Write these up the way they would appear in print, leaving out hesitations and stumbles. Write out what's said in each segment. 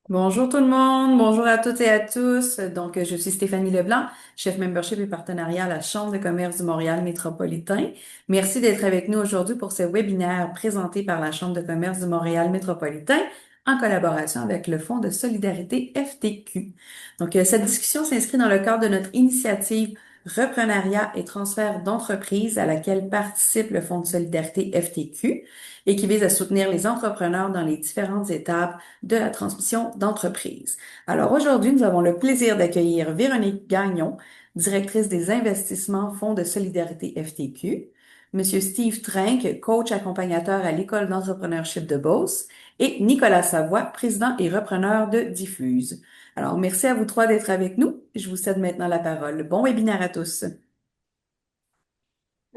Bonjour tout le monde, bonjour à toutes et à tous. Je suis Stéphanie Leblanc, chef membership et partenariat à la Chambre de commerce du Montréal métropolitain. Merci d'être avec nous aujourd'hui pour ce webinaire présenté par la Chambre de commerce du Montréal métropolitain en collaboration avec le Fonds de solidarité FTQ. Cette discussion s'inscrit dans le cadre de notre initiative Reprenariat et transfert d'entreprise à laquelle participe le Fonds de solidarité FTQ et qui vise à soutenir les entrepreneurs dans les différentes étapes de la transmission d'entreprise. Alors aujourd'hui, nous avons le plaisir d'accueillir Véronique Gagnon, directrice des investissements Fonds de solidarité FTQ, Monsieur Steve Trenck, coach accompagnateur à l'École d'entrepreneurship de Beauce, et Nicolas Savoie, président et repreneur de Diffuse. Alors, merci à vous trois d'être avec nous. Je vous cède maintenant la parole. Bon webinaire à tous.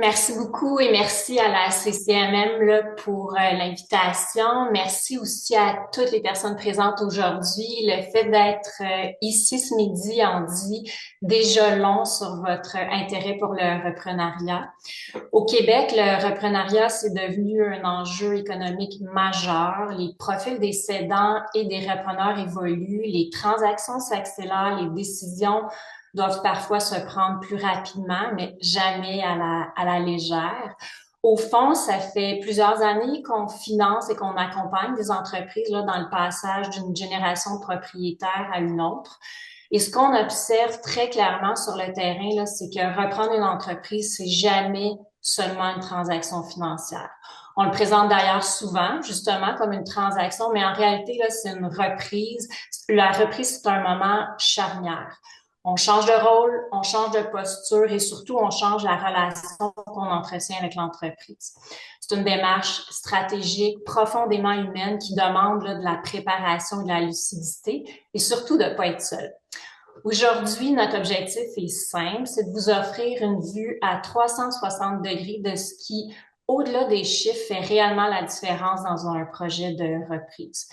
Merci beaucoup et merci à la CCMM là, pour l'invitation. Merci aussi à toutes les personnes présentes aujourd'hui. Le fait d'être ici ce midi en dit déjà long sur votre intérêt pour le reprenariat. Au Québec, le reprenariat, c'est devenu un enjeu économique majeur. Les profils des cédants et des repreneurs évoluent, les transactions s'accélèrent, les décisions doivent parfois se prendre plus rapidement, mais jamais à la légère. Au fond, ça fait plusieurs années qu'on finance et qu'on accompagne des entreprises là, dans le passage d'une génération de propriétaires à une autre. Et ce qu'on observe très clairement sur le terrain, là, c'est que reprendre une entreprise, c'est jamais seulement une transaction financière. On le présente d'ailleurs souvent, justement, comme une transaction, mais en réalité, là, c'est une reprise. La reprise, c'est un moment charnière. On change de rôle, on change de posture et surtout, on change la relation qu'on entretient avec l'entreprise. C'est une démarche stratégique, profondément humaine qui demande là, de la préparation et de la lucidité et surtout de ne pas être seul. Aujourd'hui, notre objectif est simple, c'est de vous offrir une vue à 360 degrés de ce qui, au-delà des chiffres, fait réellement la différence dans un projet de reprise.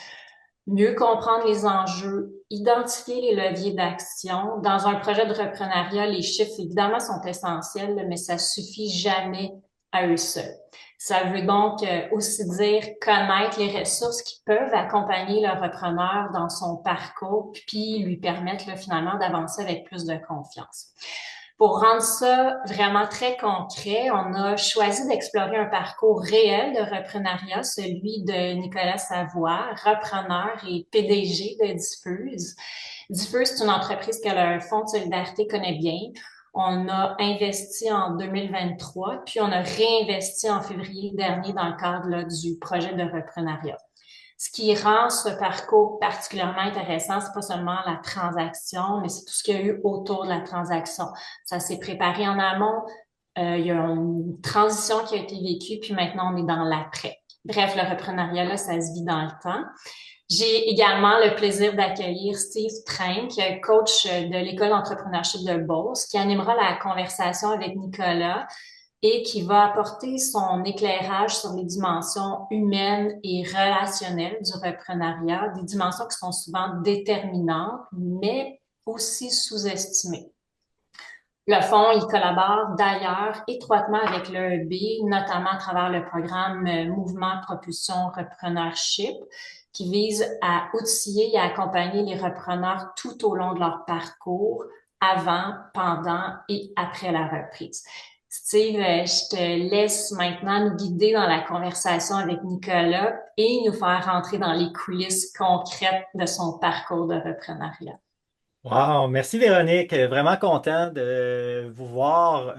Mieux comprendre les enjeux, identifier les leviers d'action. Dans un projet de reprenariat, les chiffres, évidemment, sont essentiels, mais ça suffit jamais à eux seuls. Ça veut donc aussi dire connaître les ressources qui peuvent accompagner le repreneur dans son parcours, puis lui permettre là, finalement d'avancer avec plus de confiance. Pour rendre ça vraiment très concret, on a choisi d'explorer un parcours réel de reprenariat, celui de Nicolas Savoie, repreneur et PDG de Diffuse. Diffuse, c'est une entreprise que le Fonds de solidarité connaît bien. On a investi en 2023, puis on a réinvesti en février dernier dans le cadre là, du projet de reprenariat. Ce qui rend ce parcours particulièrement intéressant, c'est pas seulement la transaction, mais c'est tout ce qu'il y a eu autour de la transaction. Ça s'est préparé en amont, il y a une transition qui a été vécue, puis maintenant on est dans l'après. Bref, le reprenariat, là, ça se vit dans le temps. J'ai également le plaisir d'accueillir Steve Trenck, coach de l'École d'entrepreneurship de Beauce, qui animera la conversation avec Nicolas et qui va apporter son éclairage sur les dimensions humaines et relationnelles du reprenariat, des dimensions qui sont souvent déterminantes, mais aussi sous-estimées. Le fonds, il collabore d'ailleurs étroitement avec l'EEB, notamment à travers le programme Mouvement Propulsion Repreneurship, qui vise à outiller et à accompagner les repreneurs tout au long de leur parcours, avant, pendant et après la reprise. Steve, je te laisse maintenant nous guider dans la conversation avec Nicolas et nous faire rentrer dans les coulisses concrètes de son parcours de reprenariat. Wow, merci Véronique. Vraiment content de vous voir,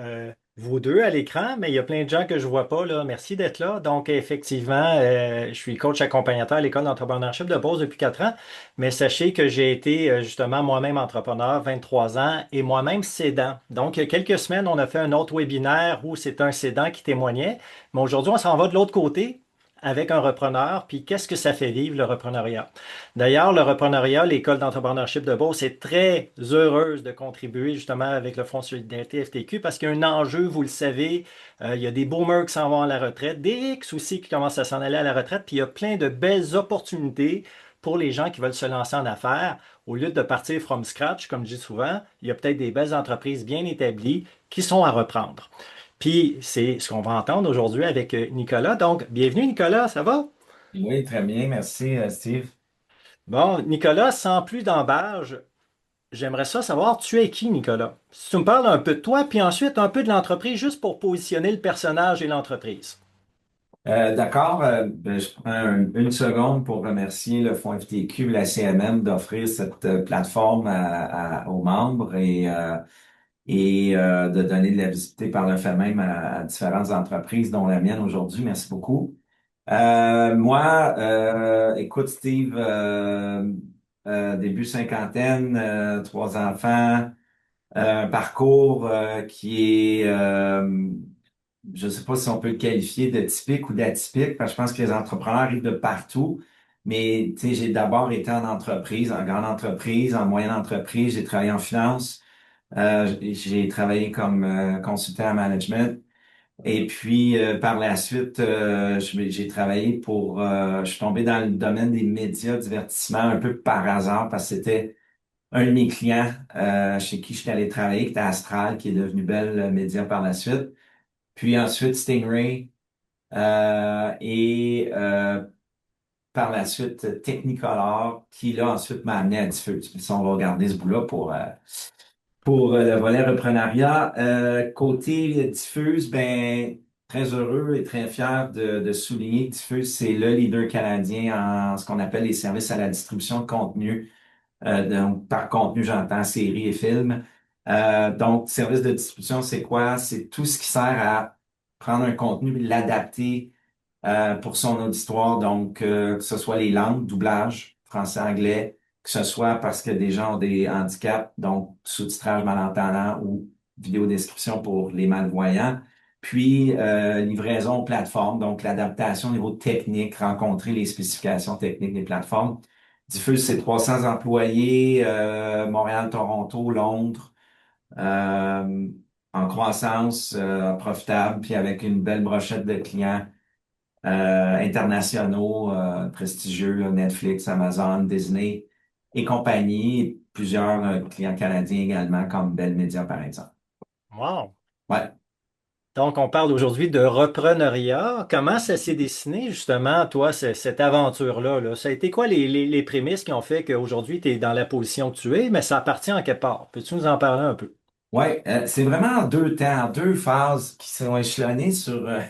vous deux à l'écran, mais il y a plein de gens que je vois pas là. Merci d'être là. Donc, effectivement, je suis coach accompagnateur à l'École d'entrepreneurship de Beauce depuis 4 ans, mais sachez que j'ai été justement moi-même entrepreneur, 23 ans, et moi-même cédant. Donc, il y a quelques semaines, on a fait un autre webinaire où c'est un cédant qui témoignait, mais aujourd'hui, on s'en va de l'autre côté avec un repreneur, puis qu'est-ce que ça fait vivre le repreneuriat? D'ailleurs, le repreneuriat, l'École d'entrepreneurship de Beauce est très heureuse de contribuer justement avec le Fonds de solidarité FTQ parce qu'il y a un enjeu, vous le savez, il y a des boomers qui s'en vont à la retraite, des X aussi qui commencent à s'en aller à la retraite, puis il y a plein de belles opportunités pour les gens qui veulent se lancer en affaires. Au lieu de partir from scratch, comme je dis souvent, il y a peut-être des belles entreprises bien établies qui sont à reprendre. Puis c'est ce qu'on va entendre aujourd'hui avec Nicolas. Donc, bienvenue Nicolas, ça va? Oui, très bien, merci Steve. Bon, Nicolas, sans plus d'embâge, j'aimerais ça savoir, tu es qui, Nicolas? Si tu me parles un peu de toi, puis ensuite un peu de l'entreprise, juste pour positionner le personnage et l'entreprise. D'accord, je prends une seconde pour remercier le Fonds FTQ, la CMM d'offrir cette plateforme aux membres et de donner de la visibilité par le fait même à différentes entreprises, dont la mienne aujourd'hui. Merci beaucoup. Moi, écoute Steve, début cinquantaine, trois enfants, un parcours qui est, je ne sais pas si on peut le qualifier de typique ou d'atypique, parce que je pense que les entrepreneurs arrivent de partout. Mais tu sais, j'ai d'abord été en entreprise, en grande entreprise, en moyenne entreprise. J'ai travaillé en finance. J'ai travaillé comme consultant en management. Et puis, par la suite, j'ai travaillé je suis tombé dans le domaine des médias, divertissement, un peu par hasard, parce que c'était un de mes clients chez qui je suis allé travailler, qui était Astral, qui est devenu Bell Média par la suite. Puis ensuite, Stingray, et par la suite, Technicolor, qui là, ensuite m'a amené à Diffuse. Puis ça, on va regarder ce bout-là pour le volet reprenariat. Côté Diffuse, ben très heureux et très fier de souligner que Diffuse, c'est le leader canadien en ce qu'on appelle les services à la distribution de contenu. Donc, par contenu, j'entends séries et films. Donc, service de distribution, c'est quoi? C'est tout ce qui sert à prendre un contenu et l'adapter pour son auditoire. Donc, que ce soit les langues, doublage, français, anglais, que ce soit parce que des gens ont des handicaps, donc sous-titrage malentendant ou vidéodescription pour les malvoyants. Puis, livraison aux plateformes, donc l'adaptation au niveau technique, rencontrer les spécifications techniques des plateformes. Diffuse, c'est 300 employés, Montréal, Toronto, Londres, euh, en croissance, profitable, puis avec une belle brochette de clients internationaux, prestigieux, là, Netflix, Amazon, Disney et compagnie, et plusieurs clients canadiens également, comme Bell Media, par exemple. Wow! Ouais. Donc, on parle aujourd'hui de repreneuriat. Comment ça s'est dessiné, justement, toi, cette aventure-là, là? Ça a été quoi les prémices qui ont fait qu'aujourd'hui, tu es dans la position que tu es, mais ça appartient en quelque part. Peux-tu nous en parler un peu? Ouais, c'est vraiment en deux temps, en deux phases qui sont échelonnées sur, là,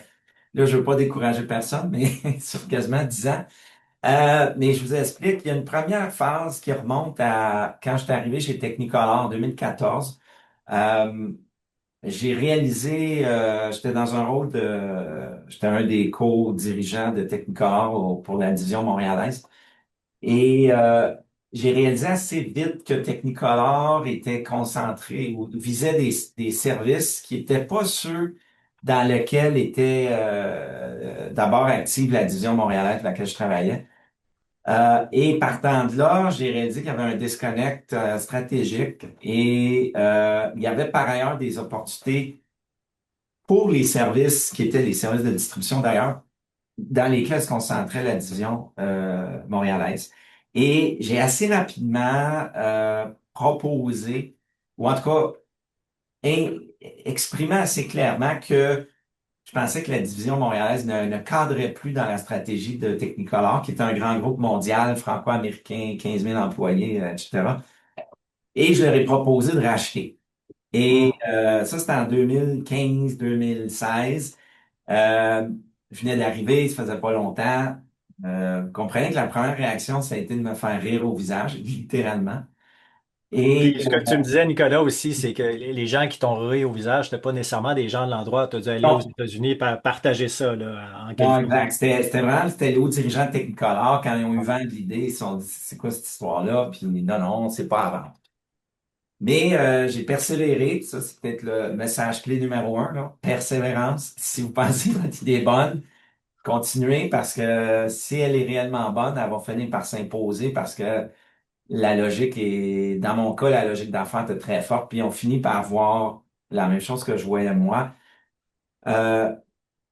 je veux pas décourager personne, mais sur quasiment 10 ans. Mais je vous explique, il y a une première phase qui remonte à quand je suis arrivé chez Technicolor en 2014. Euh, j'ai réalisé, j'étais dans un rôle j'étais un des co-dirigeants de Technicolor pour la division montréalaise. Et j'ai réalisé assez vite que Technicolor était concentré ou visait des services qui n'étaient pas ceux dans lesquels était d'abord active la division montréalaise avec laquelle je travaillais. Et partant de là, j'ai réalisé qu'il y avait un disconnect stratégique et il y avait par ailleurs des opportunités pour les services qui étaient les services de distribution d'ailleurs, dans lesquels se concentrait la division montréalaise. Et j'ai assez rapidement proposé, ou en tout cas exprimé assez clairement que je pensais que la division montréalaise ne cadrait plus dans la stratégie de Technicolor, qui est un grand groupe mondial franco-américain, 15 000 employés, etc. Et je leur ai proposé de racheter. Et ça, c'était en 2015-2016. Euh, je venais d'arriver, ça faisait pas longtemps. Vous comprenez que la première réaction, ça a été de me faire rire au visage, littéralement. Et Puis ce que tu me disais, Nicolas, aussi, c'est que les gens qui t'ont ri au visage, c'était pas nécessairement des gens de l'endroit. Tu as dû aller aux non, États-Unis partager ça, là, en non, Californie. exact. C'était les hauts dirigeants de Technicolor. Quand ils ont eu vent de l'idée, ils se sont dit, c'est quoi cette histoire-là? Puis non, non, c'est pas à vendre. Mais j'ai persévéré. Ça, c'est peut-être le message clé numéro un, là. Persévérance. Si vous pensez que votre idée est bonne, continuez parce que si elle est réellement bonne, elle va finir par s'imposer parce que la logique est, dans mon cas, la logique d'affaires est très forte, puis on finit par voir la même chose que je voyais moi. Euh,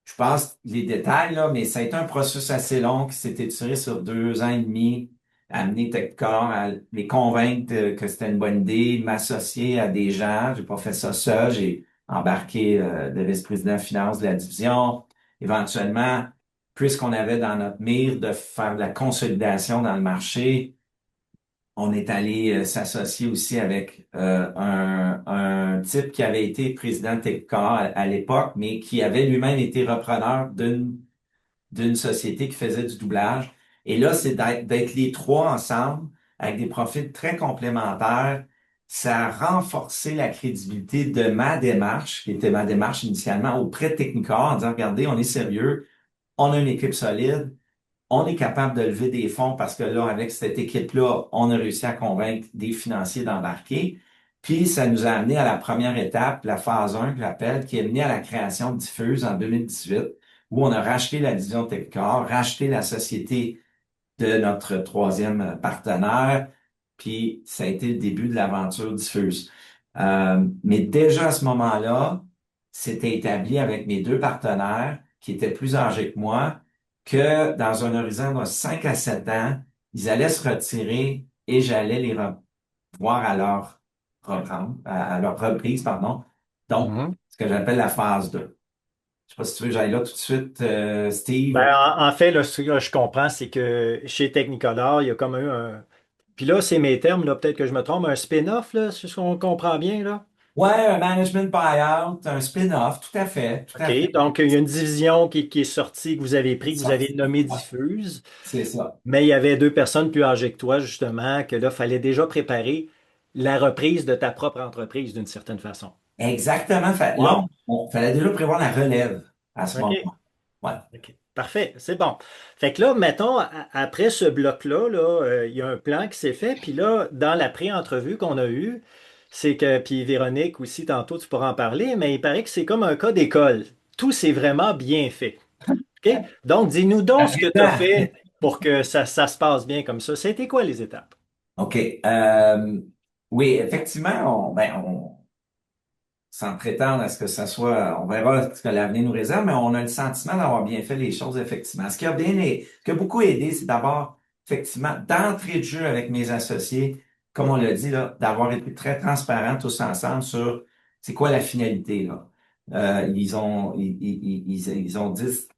je passe les détails, là, mais ça a été un processus assez long qui s'est étiré sur 2 ans et demi, amener Techcor à les convaincre que c'était une bonne idée, m'associer à des gens. J'ai pas fait ça seul, j'ai embarqué le vice-président finance de la division. Éventuellement, puisqu'on avait dans notre mire de faire de la consolidation dans le marché, on est allé s'associer aussi avec un type qui avait été président de Technicolor à l'époque, mais qui avait lui-même été repreneur d'une société qui faisait du doublage. Et là, c'est d'être les trois ensemble avec des profils très complémentaires. Ça a renforcé la crédibilité de ma démarche, qui était ma démarche initialement auprès de Technicolor, en disant, regardez, on est sérieux, on a une équipe solide, on est capable de lever des fonds parce que là, avec cette équipe-là, on a réussi à convaincre des financiers d'embarquer. Puis, ça nous a amené à la première étape, la phase 1, que j'appelle, qui est menée à la création de Diffuse en 2018, où on a racheté la division Technicolor, racheté la société de notre troisième partenaire, puis ça a été le début de l'aventure Diffuse. Mais déjà à ce moment-là, c'était établi avec mes deux partenaires qui étaient plus âgés que moi, que dans un horizon de 5 à 7 ans, ils allaient se retirer et j'allais les revoir à leur programme, à leur reprise, pardon. Donc, Mhm. ce que j'appelle la phase 2. Je sais pas si tu veux que j'aille là tout de suite, Ben, Steve. en fait, là, ce que je comprends, c'est que chez Technicolor, il y a comme eu un. Puis là, c'est mes termes, là, peut-être que je me trompe, un spin-off, là, c'est ce qu'on comprend bien, là. Ouais, un management buyout, un spin-off, tout à fait, tout OK. à fait. Donc, il y a une division qui est sortie, que vous avez C'est pris, que vous avez sorti. nommée Ouais, Diffuse, c'est ça. mais il y avait deux personnes plus âgées que toi, justement, que là, il fallait déjà préparer la reprise de ta propre entreprise d'une certaine façon. Exactement. Là, Wow. on fallait déjà prévoir la relève à ce OK. moment-là. Ouais. OK. Parfait, c'est bon. Fait que là, mettons, après ce bloc-là, là, il y a un plan qui s'est fait. Puis là, dans la pré-entrevue qu'on a eue, c'est que, puis Véronique aussi, tantôt, tu pourras en parler, mais il paraît que c'est comme un cas d'école. Tout s'est vraiment bien fait. OK? Donc, dis-nous donc ce que tu as Rapidement. fait pour que ça se passe bien comme ça. C'était quoi les étapes? OK. Oui, effectivement, sans prétendre à ce que ça soit, on verra ce que l'avenir nous réserve, mais on a le sentiment d'avoir bien fait les choses, effectivement. Ce qui a beaucoup aidé, c'est d'abord, effectivement, d'entrer de jeu avec mes associés, comme on l'a dit, là, d'avoir été très transparents tous ensemble sur c'est quoi la finalité, là. Ils ont 12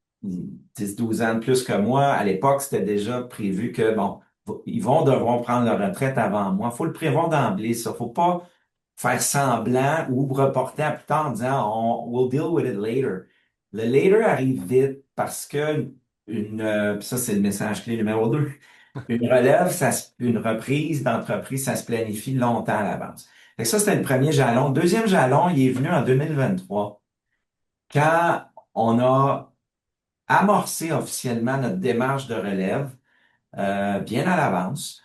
ans de plus que moi. À l'époque, c'était déjà prévu que, bon, ils vont devoir prendre leur retraite avant moi. Faut le prévoir d'emblée, ça. Faut pas faire semblant ou reporter à plus tard en disant we'll deal with it later. Le later arrive vite parce que ça c'est le message clé numéro 2. Une relève, une reprise d'entreprise, ça se planifie longtemps à l'avance. Fait que ça, c'était le premier jalon. Le deuxième jalon, il est venu en 2023, quand on a amorcé officiellement notre démarche de relève, bien à l'avance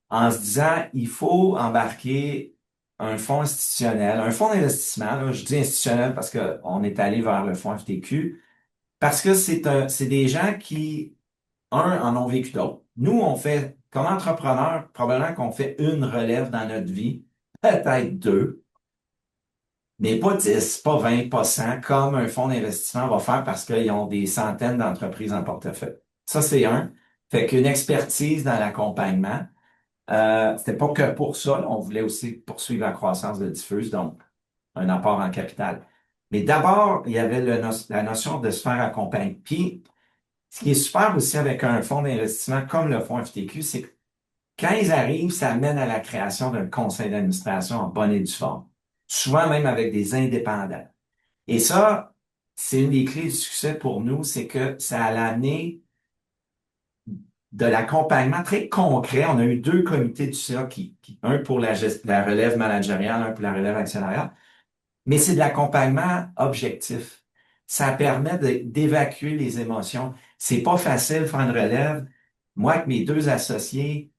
en se disant, il faut embarquer un fonds institutionnel, un fonds d'investissement, là, je dis institutionnel parce qu'on est allé vers le fonds FTQ, parce que c'est des gens qui, en ont vécu d'autres. Nous, on fait, comme entrepreneurs, probablement qu'on fait une relève dans notre vie, peut-être deux, mais pas 10, pas 20, pas 100, comme un fonds d'investissement va faire parce qu'ils ont des centaines d'entreprises en portefeuille. Ça, c'est un. Fait qu'une expertise dans l'accompagnement. C'était pas que pour ça, là. On voulait aussi poursuivre la croissance de Diffuse, donc un apport en capital. Mais d'abord, il y avait la notion de se faire accompagner. Puis, ce qui est super aussi avec un fonds d'investissement comme le fonds FTQ, c'est que quand ils arrivent, ça amène à la création d'un conseil d'administration en bonne et due forme. Souvent même avec des indépendants. Et ça, c'est une des clés du succès pour nous, c'est que ça a amené de l'accompagnement très concret. On a eu deux comités du CA un pour la relève managériale, un pour la relève actionnariale, mais c'est de l'accompagnement objectif. Ça permet d'évacuer les émotions. C'est pas facile de faire une relève. Moi, avec mes deux associés,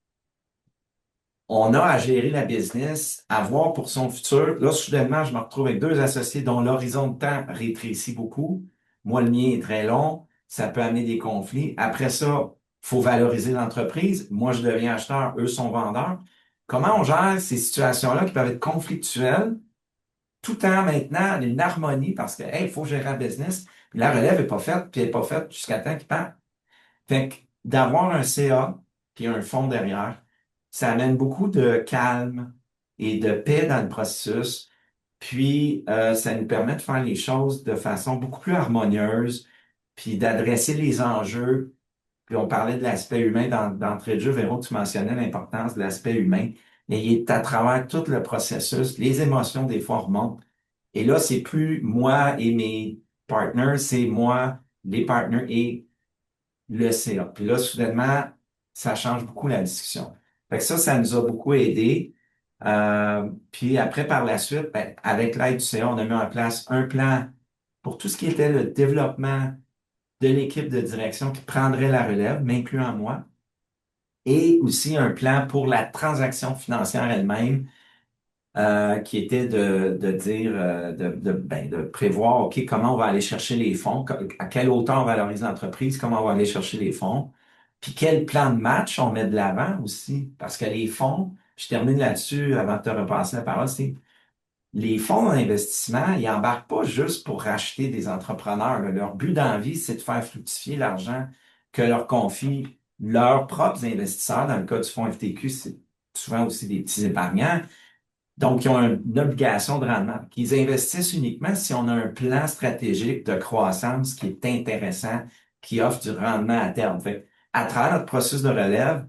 on a à gérer la business, à voir pour son futur. Là, soudainement, je me retrouve avec deux associés dont l'horizon de temps rétrécit beaucoup. Moi, le mien est très long. Ça peut amener des conflits. Après ça, faut valoriser l'entreprise. Moi, je deviens acheteur, eux sont vendeurs. Comment on gère ces situations-là qui peuvent être conflictuelles, tout en maintenant une harmonie parce que, hey, il faut gérer la business. Puis la relève est pas faite, puis elle est pas faite jusqu'à temps qu'il parte. Fait que d'avoir un CA puis un fonds derrière, ça amène beaucoup de calme et de paix dans le processus. Puis, ça nous permet de faire les choses de façon beaucoup plus harmonieuse, puis d'adresser les enjeux Puis on parlait de l'aspect humain d'entrée de jeu. Véro, tu mentionnais l'importance de l'aspect humain. Mais il est à travers tout le processus. Les émotions, des fois, remontent. Et là, c'est plus moi et mes partners, c'est moi, les partners et le CA. Puis là, soudainement, ça change beaucoup la discussion. Fait que ça nous a beaucoup aidé. Puis après, par la suite, ben, avec l'aide du CA, on a mis en place un plan pour tout ce qui était le développement de l'équipe de direction qui prendrait la relève, m'incluant moi, et aussi un plan pour la transaction financière elle-même, qui était de dire, de prévoir, OK, comment on va aller chercher les fonds, à quelle hauteur on valorise l'entreprise, comment on va aller chercher les fonds, puis quel plan de match on met de l'avant aussi, parce que les fonds, je termine là-dessus avant de te repasser la parole, c'est les fonds d'investissement, ils embarquent pas juste pour racheter des entrepreneurs, là. Leur but dans la vie, c'est de faire fructifier l'argent que leur confient leurs propres investisseurs. Dans le cas du fonds FTQ, c'est souvent aussi des petits épargnants. Donc, ils ont une obligation de rendement. Qu'ils investissent uniquement si on a un plan stratégique de croissance qui est intéressant, qui offre du rendement à terme. Fait, à travers notre processus de relève,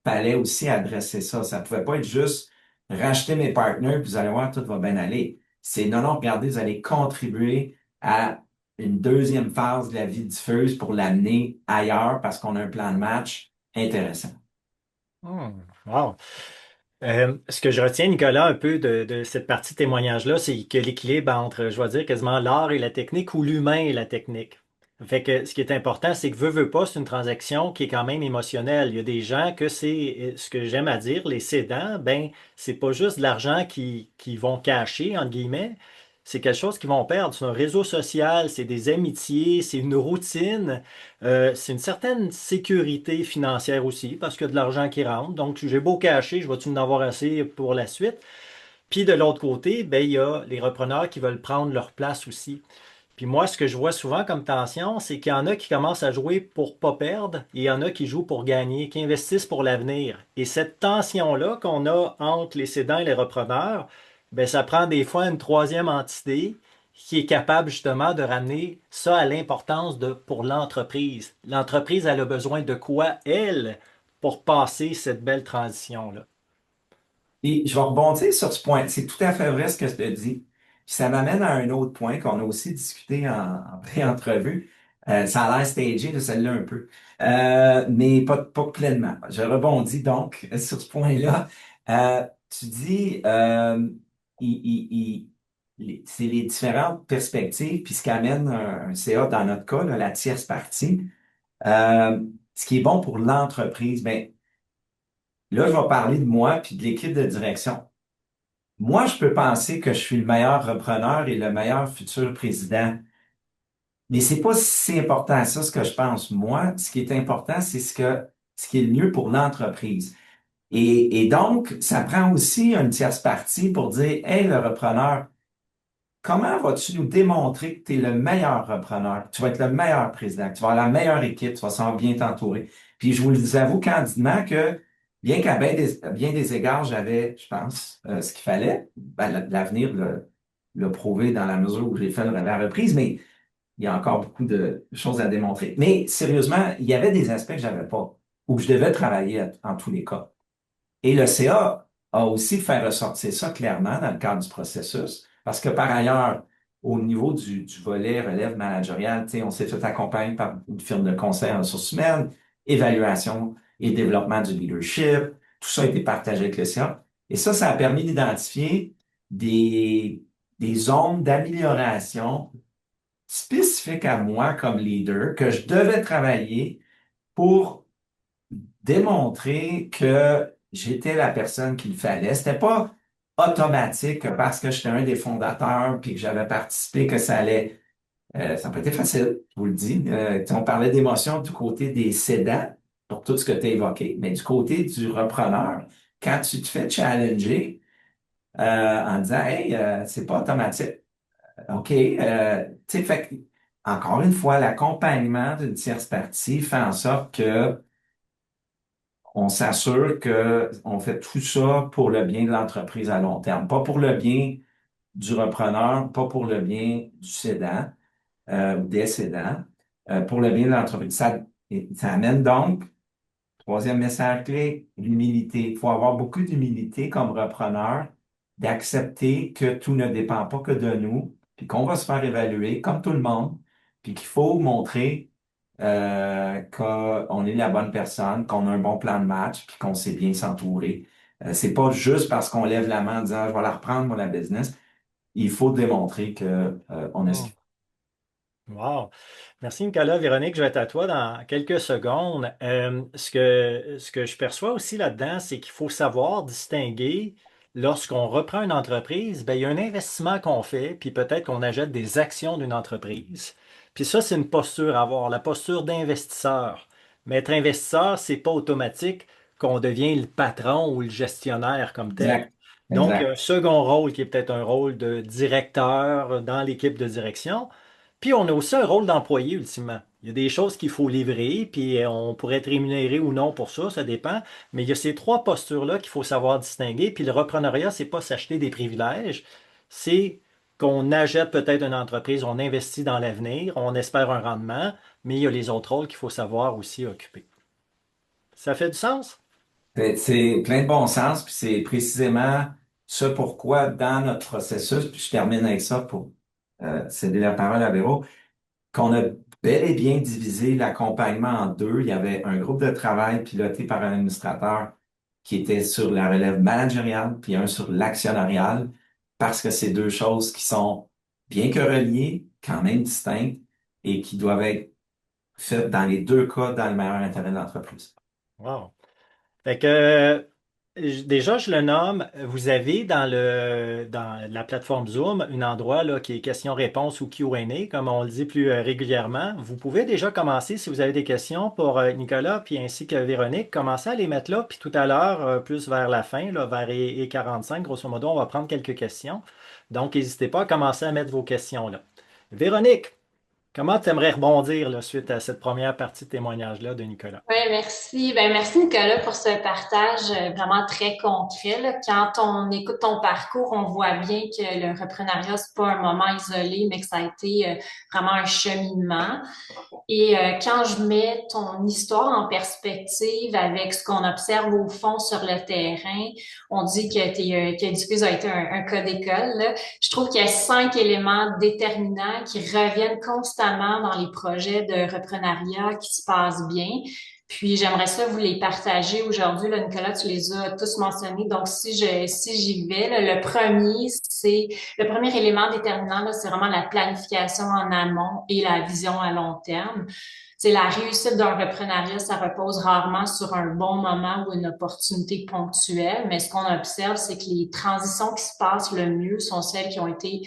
fallait aussi adresser ça. Ça pouvait pas être juste racheter mes partenaires, puis vous allez voir, tout va bien aller. C'est non, non, regardez, vous allez contribuer à une deuxième phase de la vie diffuse pour l'amener ailleurs parce qu'on a un plan de match intéressant. Wow. Ce que je retiens, Nicolas, un peu de cette partie de témoignage-là, c'est que l'équilibre entre, je vais dire, quasiment l'art et la technique ou l'humain et la technique. Fait que ce qui est important, c'est que veut pas, c'est une transaction qui est quand même émotionnelle. Il y a des gens que c'est, ce que j'aime à dire, les cédants, ben, c'est pas juste de l'argent qui vont cacher, entre guillemets. C'est quelque chose qu'ils vont perdre. C'est un réseau social, c'est des amitiés, c'est une routine. C'est une certaine sécurité financière aussi, parce qu'il y a de l'argent qui rentre. Donc, j'ai beau cacher, je vais-tu en avoir assez pour la suite? Puis de l'autre côté, ben, il y a les repreneurs qui veulent prendre leur place aussi. Puis moi, ce que je vois souvent comme tension, c'est qu'il y en a qui commencent à jouer pour pas perdre et il y en a qui jouent pour gagner, qui investissent pour l'avenir. Et cette tension-là qu'on a entre les cédants et les repreneurs, ben, ça prend des fois une troisième entité qui est capable justement de ramener ça à l'importance de pour l'entreprise. L'entreprise, elle a besoin de quoi, elle, pour passer cette belle transition-là? Et je vais rebondir sur ce point. C'est tout à fait vrai ce que je te dis. Puis ça m'amène à un autre point qu'on a aussi discuté en pré-entrevue. Ça a l'air stagé de celle-là un peu. Mais pas pleinement. Je rebondis donc sur ce point-là. Tu dis, c'est les différentes perspectives, puis ce qu'amène un CA dans notre cas, là, la tierce partie. Euh, Ce qui est bon pour l'entreprise, ben, là, je vais parler de moi puis de l'équipe de direction. Moi, je peux penser que je suis le meilleur repreneur et le meilleur futur président, mais c'est pas si important ça ce que je pense. Moi, ce qui est important, c'est ce qui est le mieux pour l'entreprise. Et donc, ça prend aussi une tierce partie pour dire, hey, le repreneur, comment vas-tu nous démontrer que tu es le meilleur repreneur, que tu vas être le meilleur président, que tu vas avoir la meilleure équipe, tu vas savoir bien t'entourer. Puis je vous le avoue candidement que bien qu'à bien des égards, j'avais, je pense, ce qu'il fallait, ben, l'avenir l'a prouvé dans la mesure où j'ai fait la reprise, mais il y a encore beaucoup de choses à démontrer. Mais sérieusement, il y avait des aspects que j'avais pas, où je devais travailler en tous les cas. Et le CA a aussi fait ressortir ça clairement dans le cadre du processus, parce que par ailleurs, au niveau du volet relève managériale, tu sais, on s'est fait accompagner par une firme de conseil en ressources humaines, évaluation et développement du leadership. Tout ça a été partagé avec le CA. Et ça a permis d'identifier des, des zones d'amélioration spécifiques à moi comme leader que je devais travailler pour démontrer que j'étais la personne qu'il fallait. C'était pas automatique que parce que j'étais un des fondateurs puis que j'avais participé que ça allait. Ça n'a pas été facile, je vous le dis. On parlait d'émotions du côté des cédants, pour tout ce que tu as évoqué, mais du côté du repreneur, quand tu te fais challenger en disant Hey, c'est pas automatique. OK. Tu sais, fait que, encore une fois, l'accompagnement d'une tierce partie fait en sorte que on s'assure que on fait tout ça pour le bien de l'entreprise à long terme, pas pour le bien du repreneur, pas pour le bien du cédant ou des cédants, pour le bien de l'entreprise. Et ça amène donc, troisième message clé, l'humilité. Il faut avoir beaucoup d'humilité comme repreneur, d'accepter que tout ne dépend pas que de nous, puis qu'on va se faire évaluer comme tout le monde, puis qu'il faut montrer qu'on est la bonne personne, qu'on a un bon plan de match, puis qu'on sait bien s'entourer. C'est pas juste parce qu'on lève la main en disant je vais la reprendre, moi, la business. Il faut démontrer que on a ce qu'il Hmm. Wow. Merci Nicolas. Véronique, je vais être à toi dans quelques secondes. Ce que je perçois aussi là-dedans, c'est qu'il faut savoir distinguer lorsqu'on reprend une entreprise, ben, il y a un investissement qu'on fait, puis peut-être qu'on achète des actions d'une entreprise. Puis ça, c'est une posture à avoir, la posture d'investisseur. Mais être investisseur, c'est pas automatique qu'on devient le patron ou le gestionnaire comme faut. tel. Exact. Donc, il y a un Exact. second rôle qui est peut-être un rôle de directeur dans l'équipe de direction. Puis on a aussi un rôle d'employé ultimement. Il y a des choses qu'il faut livrer, puis on pourrait être rémunéré ou non pour ça, ça dépend. Mais il y a ces trois postures-là qu'il faut savoir distinguer. Puis le repreneuriat, c'est pas s'acheter des privilèges, c'est qu'on achète peut-être une entreprise, on investit dans l'avenir, on espère un rendement, mais il y a les autres rôles qu'il faut savoir aussi occuper. Ça fait du sens? C'est plein de bon sens, puis c'est précisément ce pourquoi dans notre processus, puis je termine avec ça pour céder la parole à Véro, qu'on a bel et bien divisé l'accompagnement en deux. Il y avait un groupe de travail piloté par un administrateur qui était sur la relève managériale, puis un sur l'actionnarial, parce que c'est deux choses qui sont bien que reliées, quand même distinctes, et qui doivent être faites dans les deux cas dans le meilleur intérêt de l'entreprise. Wow. Fait que déjà, je le nomme, vous avez dans la plateforme Zoom un endroit là, qui est questions-réponses ou Q&A, comme on le dit plus régulièrement. Vous pouvez déjà commencer, si vous avez des questions pour Nicolas, puis ainsi que Véronique, commencez à les mettre là, puis tout à l'heure, plus vers la fin, là, vers et 45, grosso modo, on va prendre quelques questions. Donc, n'hésitez pas à commencer à mettre vos questions là. Véronique, comment tu aimerais rebondir là, suite à cette première partie de témoignage-là de Nicolas? Oui, merci. Ben, merci Nicolas pour ce partage vraiment très concret, là. Quand on écoute ton parcours, on voit bien que le reprenariat, c'est pas un moment isolé, mais que ça a été vraiment un cheminement. Et quand je mets ton histoire en perspective avec ce qu'on observe au fond sur le terrain, on dit que Diffuse a été un cas d'école, là. Je trouve qu'il y a 5 éléments déterminants qui reviennent constamment dans les projets de reprenariat qui se passent bien. Puis j'aimerais ça vous les partager aujourd'hui. Là, Nicolas, tu les as tous mentionnés. Donc, si j'y vais, là, le premier élément déterminant, là, c'est vraiment la planification en amont et la vision à long terme. C'est la réussite d'un reprenariat, ça repose rarement sur un bon moment ou une opportunité ponctuelle, mais ce qu'on observe, c'est que les transitions qui se passent le mieux sont celles qui ont été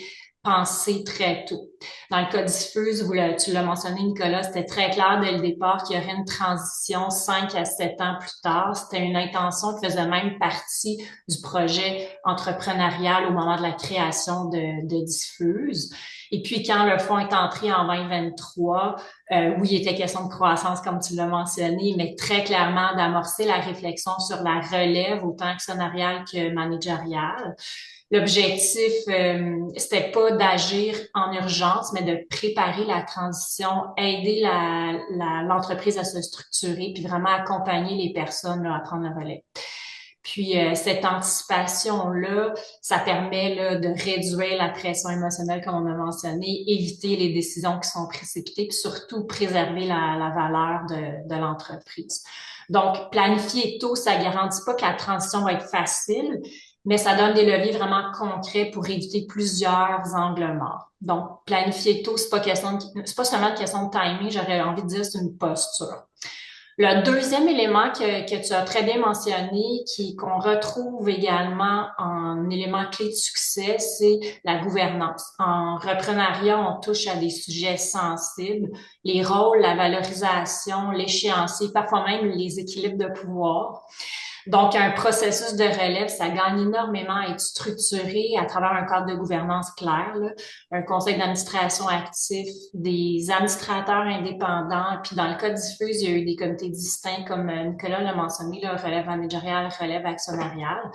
pensées très tôt. Dans le cas diffuse, tu l'as mentionné, Nicolas, c'était très clair dès le départ qu'il y aurait une transition 5 à 7 ans plus tard. C'était une intention qui faisait même partie du projet entrepreneurial au moment de la création de diffuse. Et puis, quand le fonds est entré en 2023, oui, il était question de croissance, comme tu l'as mentionné, mais très clairement d'amorcer la réflexion sur la relève, autant actionnariale que managériale. L'objectif, c'était pas d'agir en urgence, mais de préparer la transition, aider l'entreprise à se structurer, puis vraiment accompagner les personnes là, à prendre le relais. Puis cette anticipation-là, ça permet là, de réduire la pression émotionnelle, comme on a mentionné, éviter les décisions qui sont précipitées, puis surtout préserver la valeur de l'entreprise. Donc, planifier tôt, ça garantit pas que la transition va être facile, mais ça donne des leviers vraiment concrets pour éviter plusieurs angles morts. Donc, planifier tôt, c'est pas seulement une question de timing, j'aurais envie de dire c'est une posture. Le deuxième élément que tu as très bien mentionné, qu'on retrouve également en élément clé de succès, c'est la gouvernance. En reprenariat, on touche à des sujets sensibles, les rôles, la valorisation, l'échéancier, parfois même les équilibres de pouvoir. Donc, un processus de relève, ça gagne énormément à être structuré à travers un cadre de gouvernance clair, là, un conseil d'administration actif, des administrateurs indépendants, puis dans le cas diffuse, il y a eu des comités distincts, comme Nicolas l'a mentionné, là, relève managériale, relève actionnariale.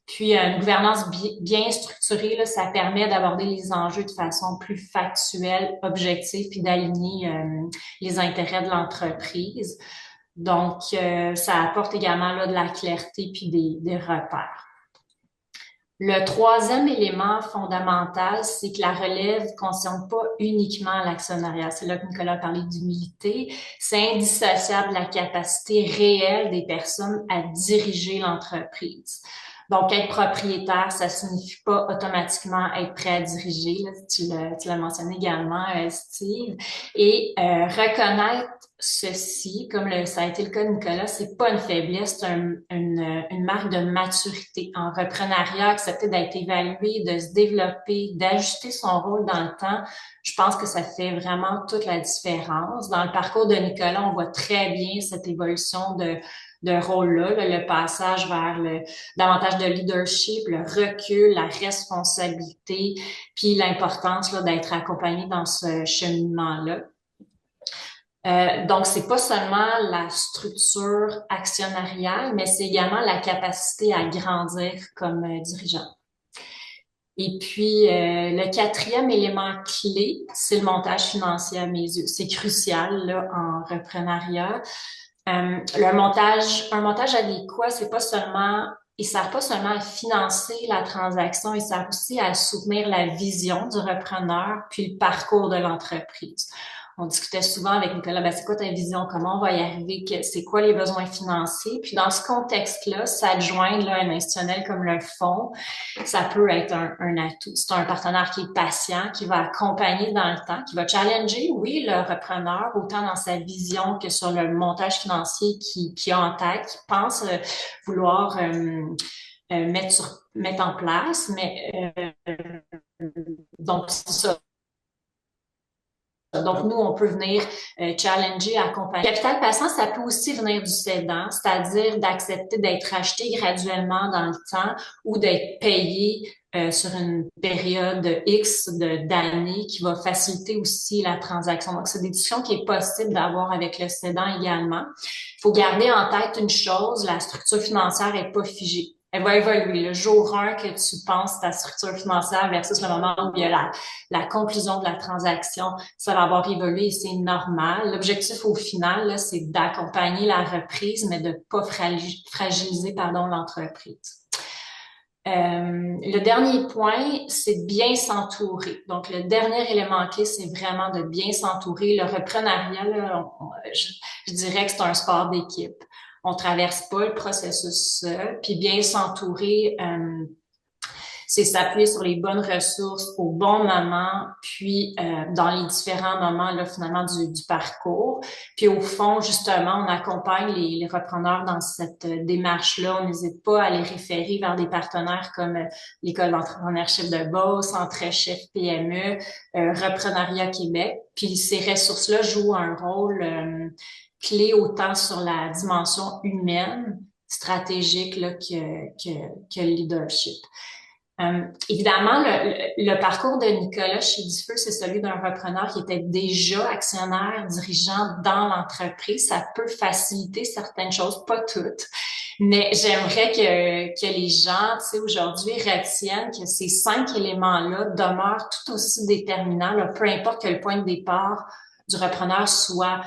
Puis, une gouvernance bien structurée, là, ça permet d'aborder les enjeux de façon plus factuelle, objective, puis d'aligner les intérêts de l'entreprise. Donc, ça apporte également là, de la clarté puis des repères. Le troisième élément fondamental, c'est que la relève ne concerne pas uniquement l'actionnariat. C'est là que Nicolas a parlé d'humilité. C'est indissociable de la capacité réelle des personnes à diriger l'entreprise. Donc, être propriétaire, ça signifie pas automatiquement être prêt à diriger. Là, tu l'as mentionné également, Steve. Et reconnaître ceci, ça a été le cas de Nicolas, c'est pas une faiblesse, c'est une marque de maturité. En reprenariat, accepter d'être évalué, de se développer, d'ajuster son rôle dans le temps, je pense que ça fait vraiment toute la différence. Dans le parcours de Nicolas, on voit très bien cette évolution de rôle-là, le passage vers davantage de leadership, le recul, la responsabilité, puis l'importance là, d'être accompagné dans ce cheminement-là. Donc, c'est pas seulement la structure actionnariale, mais c'est également la capacité à grandir comme dirigeant. Et puis, le quatrième élément clé, c'est le montage financier à mes yeux. C'est crucial là, en reprenariat. Un montage adéquat, il sert pas seulement à financer la transaction, il sert aussi à soutenir la vision du repreneur puis le parcours de l'entreprise. On discutait souvent avec Nicolas, ben, c'est quoi ta vision? Comment on va y arriver? C'est quoi les besoins financiers? Puis dans ce contexte-là, s'adjoindre là, un institutionnel comme le fonds, ça peut être un atout. C'est un partenaire qui est patient, qui va accompagner dans le temps, qui va challenger, oui, le repreneur, autant dans sa vision que sur le montage financier qui a en tête, qui pense vouloir mettre en place. Mais donc, c'est ça. Donc, nous, on peut venir challenger, accompagner. Capital patient, ça peut aussi venir du cédant, c'est-à-dire d'accepter d'être acheté graduellement dans le temps ou d'être payé sur une période X d'années qui va faciliter aussi la transaction. Donc, c'est des discussions qui est possible d'avoir avec le cédant également. Il faut garder en tête une chose, la structure financière est pas figée. Elle va évoluer. Le jour 1 que tu penses ta structure financière versus le moment où il y a la conclusion de la transaction, ça va avoir évolué et c'est normal. L'objectif au final, là, c'est d'accompagner la reprise, mais de pas fragiliser, l'entreprise. Le dernier point, c'est de bien s'entourer. Donc, le dernier élément clé, c'est vraiment de bien s'entourer. Le reprenariat, là, je dirais que c'est un sport d'équipe. On traverse pas le processus seul, puis bien s'entourer, c'est s'appuyer sur les bonnes ressources au bon moment, puis dans les différents moments là finalement du parcours. Puis au fond, justement, on accompagne les repreneurs dans cette démarche-là. On n'hésite pas à les référer vers des partenaires comme l'École d'entrepreneurship de Beauce, Entre-Chef PME, Reprenariat Québec. Puis ces ressources-là jouent un rôle clé autant sur la dimension humaine, stratégique là, que le leadership. Évidemment, le parcours de Nicolas chez Diffus, c'est celui d'un repreneur qui était déjà actionnaire, dirigeant dans l'entreprise. Ça peut faciliter certaines choses, pas toutes. Mais j'aimerais que les gens, tu sais, aujourd'hui retiennent que ces 5 éléments-là demeurent tout aussi déterminants, là, peu importe que le point de départ du repreneur soit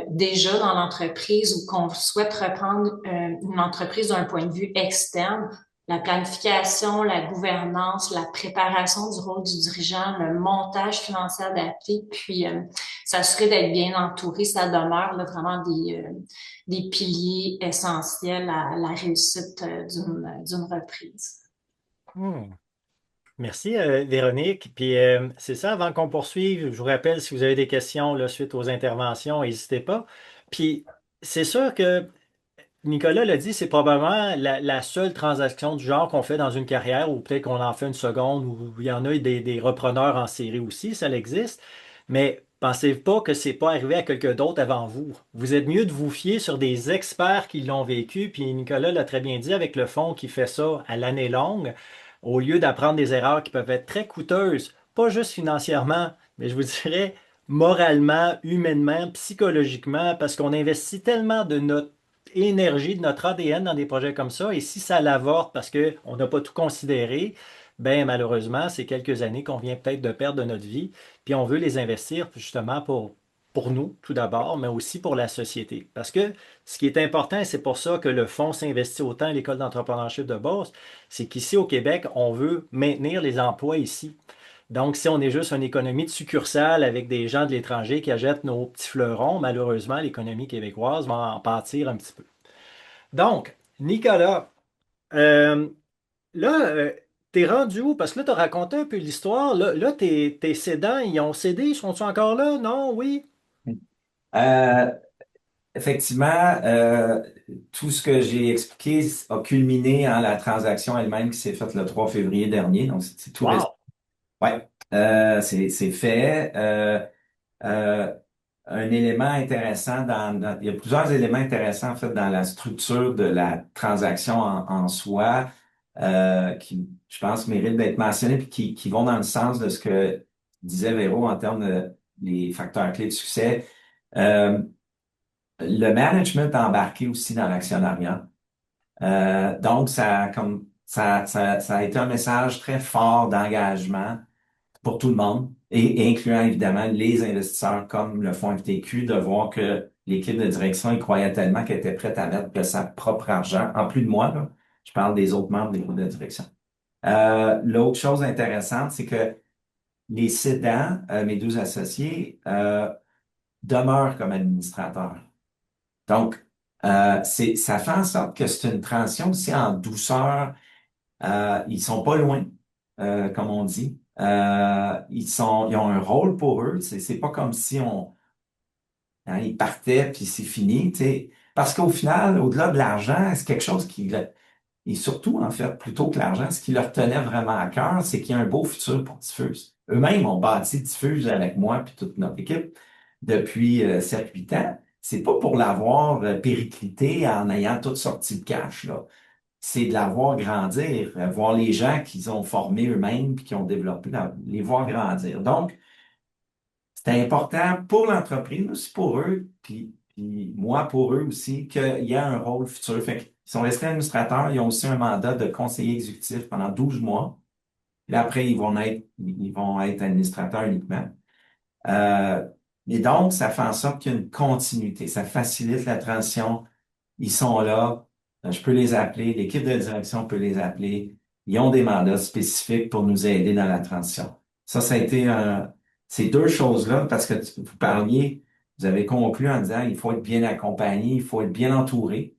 déjà dans l'entreprise ou qu'on souhaite reprendre une entreprise d'un point de vue externe. La planification, la gouvernance, la préparation du rôle du dirigeant, le montage financier adapté, puis s'assurer d'être bien entouré, ça demeure là, vraiment des piliers essentiels à la réussite d'une reprise. Merci, Véronique. Puis c'est ça, avant qu'on poursuive, je vous rappelle, si vous avez des questions là, suite aux interventions, n'hésitez pas. Puis c'est sûr que Nicolas l'a dit, c'est probablement la seule transaction du genre qu'on fait dans une carrière, ou peut-être qu'on en fait une seconde, ou il y en a des repreneurs en série aussi, ça existe. Mais pensez pas que c'est pas arrivé à quelqu'un d'autre avant vous. Vous êtes mieux de vous fier sur des experts qui l'ont vécu, puis Nicolas l'a très bien dit avec le fonds qui fait ça à l'année longue, au lieu d'apprendre des erreurs qui peuvent être très coûteuses, pas juste financièrement, mais je vous dirais moralement, humainement, psychologiquement, parce qu'on investit tellement de notre énergie, de notre ADN dans des projets comme ça, et si ça l'avorte parce qu'on n'a pas tout considéré, ben malheureusement, c'est quelques années qu'on vient peut-être de perdre de notre vie. Puis on veut les investir justement pour nous, tout d'abord, mais aussi pour la société. Parce que ce qui est important, et c'est pour ça que le fonds s'investit autant à l'École d'entrepreneurship de Beauce, c'est qu'ici au Québec, on veut maintenir les emplois ici. Donc, si on est juste une économie de succursale avec des gens de l'étranger qui achètent nos petits fleurons, malheureusement, l'économie québécoise va en pâtir un petit peu. Donc, Nicolas, euh, là, t'es rendu où? Parce que là, t'as raconté un peu l'histoire. Là, tes cédants, ils ont cédé, ils sont-ils encore là? Non, oui. Euh, Effectivement, tout ce que j'ai expliqué a culminé en la transaction elle-même qui s'est faite le 3 février dernier. Donc, c'est tout récent. Wow! Ouais, c'est fait. Euh, un élément intéressant il y a plusieurs éléments intéressants en fait dans la structure de la transaction en soi qui, je pense, méritent d'être mentionnés puis qui vont dans le sens de ce que disait Véro en termes de les facteurs clés de succès. Euh, le management a embarqué aussi dans l'actionnariat. Donc, ça a été un message très fort d'engagement pour tout le monde, et incluant évidemment les investisseurs comme le fonds FTQ, de voir que l'équipe de direction y croyait tellement qu'elle était prête à mettre de sa propre argent, en plus de moi, là, je parle des autres membres des groupes de direction. L'autre chose intéressante, c'est que les cédants, mes deux associés, demeurent comme administrateurs. Donc, ça fait en sorte que c'est une transition aussi en douceur. Ils sont pas loin, comme on dit. Ils ont un rôle pour eux. C'est pas comme si ils partaient puis c'est fini, tu sais. Parce qu'au final, au-delà de l'argent, c'est quelque chose et surtout, en fait, plutôt que l'argent, ce qui leur tenait vraiment à cœur, c'est qu'il y a un beau futur pour Diffuse. Eux-mêmes ont bâti Diffuse avec moi puis toute notre équipe depuis 7-8 ans. C'est pas pour l'avoir périclité en ayant tout sorti de cash, là. C'est de la voir grandir, voir les gens qu'ils ont formés eux-mêmes puis qui ont développé, les voir grandir. Donc, c'est important pour l'entreprise, mais aussi pour eux, puis moi pour eux aussi, qu'il y a un rôle futur. Fait qu'ils sont restés administrateurs, ils ont aussi un mandat de conseiller exécutif pendant 12 mois. Puis après, ils vont être administrateurs uniquement. Euh, et donc, ça fait en sorte qu'il y a une continuité. Ça facilite la transition. Ils sont là. Je peux les appeler. L'équipe de direction peut les appeler. Ils ont des mandats spécifiques pour nous aider dans la transition. Ça a été ces deux choses-là, parce que vous parliez, vous avez conclu en disant il faut être bien accompagné, il faut être bien entouré.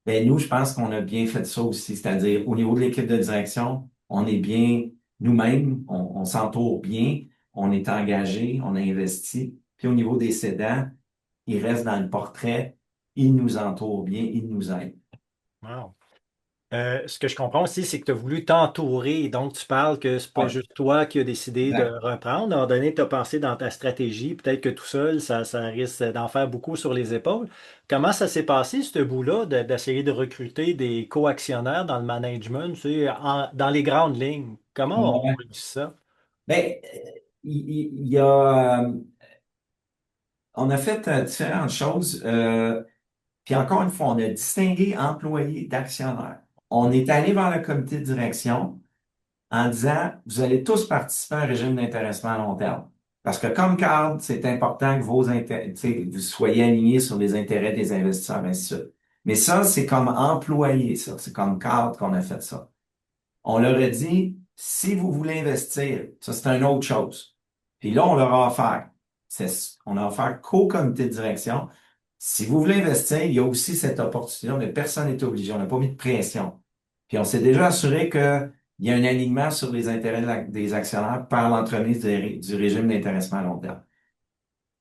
Ben, nous, je pense qu'on a bien fait ça aussi. C'est-à-dire, au niveau de l'équipe de direction, on est bien nous-mêmes, on s'entoure bien, on est engagé, on a investi. Puis au niveau des cédants, ils restent dans le portrait, ils nous entourent bien, ils nous aident. Wow. Ce que je comprends aussi, c'est que tu as voulu t'entourer. Donc, tu parles que c'est pas Ouais, juste toi qui as décidé de exact. reprendre. À un moment donné, tu as pensé dans ta stratégie. Peut-être que tout seul, ça risque d'en faire beaucoup sur les épaules. Comment ça s'est passé, ce bout-là, d'essayer de recruter des co-actionnaires dans le management, tu sais, dans les grandes lignes? Comment on Ouais. réussit ça? Ben, il y a, on a fait différentes choses. Puis encore une fois, on a distingué employés d'actionnaires. On est allé vers le comité de direction en disant, vous allez tous participer à un régime d'intéressement à long terme. Parce que comme cadre, c'est important que vous soyez alignés sur les intérêts des investisseurs, ainsi de suite. Mais ça, c'est comme employé, ça. C'est comme cadre qu'on a fait ça. On leur a dit, si vous voulez investir, ça, c'est une autre chose. Puis là, on leur a offert. On a offert qu'au comité de direction. Si vous voulez investir, il y a aussi cette opportunité, mais personne n'est obligé. On n'a pas mis de pression. Puis on s'est déjà assuré qu'il y a un alignement sur les intérêts des actionnaires par l'entremise du régime d'intéressement à long terme.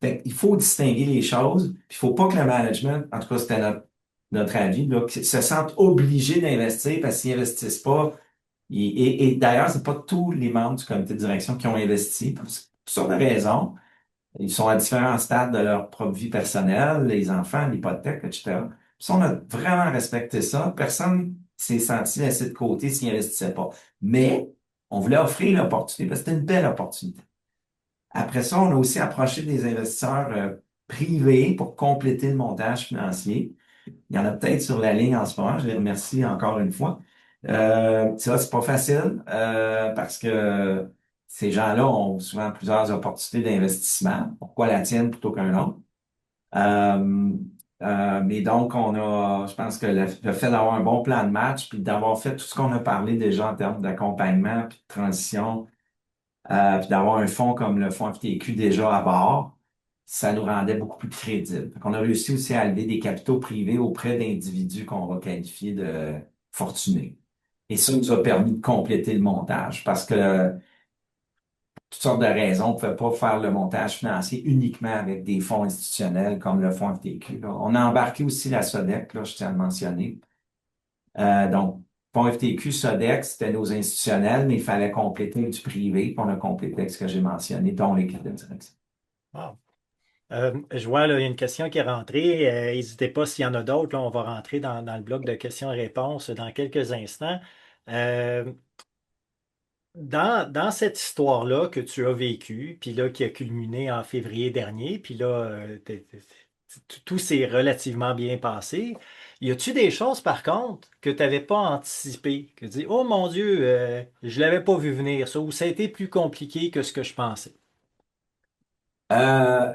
Fait il faut distinguer les choses, puis il faut pas que le management, en tout cas c'était notre avis, là, se sente obligé d'investir parce qu'ils n'investissent pas. Et d'ailleurs, c'est pas tous les membres du comité de direction qui ont investi pour toutes sortes de raisons. Ils sont à différents stades de leur propre vie personnelle, les enfants, l'hypothèque, etc. Puis ça, on a vraiment respecté ça. Personne s'est senti laissé de côté s'il n'investissait pas. Mais on voulait offrir l'opportunité parce que c'était une belle opportunité. Après ça, on a aussi approché des investisseurs privés pour compléter le montage financier. Il y en a peut-être sur la ligne en ce moment. Je les remercie encore une fois. Ça, c'est pas facile parce que ces gens-là ont souvent plusieurs opportunités d'investissement. Pourquoi la tienne plutôt qu'un autre? Euh, mais donc, je pense que le fait d'avoir un bon plan de match, puis d'avoir fait tout ce qu'on a parlé déjà en termes d'accompagnement, puis de transition, puis d'avoir un fonds comme le fonds FTQ déjà à bord, ça nous rendait beaucoup plus crédibles. On a réussi aussi à lever des capitaux privés auprès d'individus qu'on va qualifier de fortunés. Et ça nous a permis de compléter le montage parce que toutes sortes de raisons, on ne pouvait pas faire le montage financier uniquement avec des fonds institutionnels comme le fonds FTQ, là. On a embarqué aussi la SODEC, là, je tiens à le mentionner. Donc, fonds FTQ, SODEC, c'était nos institutionnels, mais il fallait compléter avec du privé, puis on a complété avec ce que j'ai mentionné, dont l'équipe de direction. Wow. Je vois, là, il y a une question qui est rentrée. N'hésitez pas s'il y en a d'autres. Là, on va rentrer dans le bloc de questions-réponses dans quelques instants. Euh, dans cette histoire-là que tu as vécue, puis là, qui a culminé en février dernier, puis là, tout s'est relativement bien passé. Y a-tu des choses, par contre, que tu n'avais pas anticipées, que tu dis, oh mon Dieu, je l'avais pas vu venir, ça, ou ça a été plus compliqué que ce que je pensais? Euh,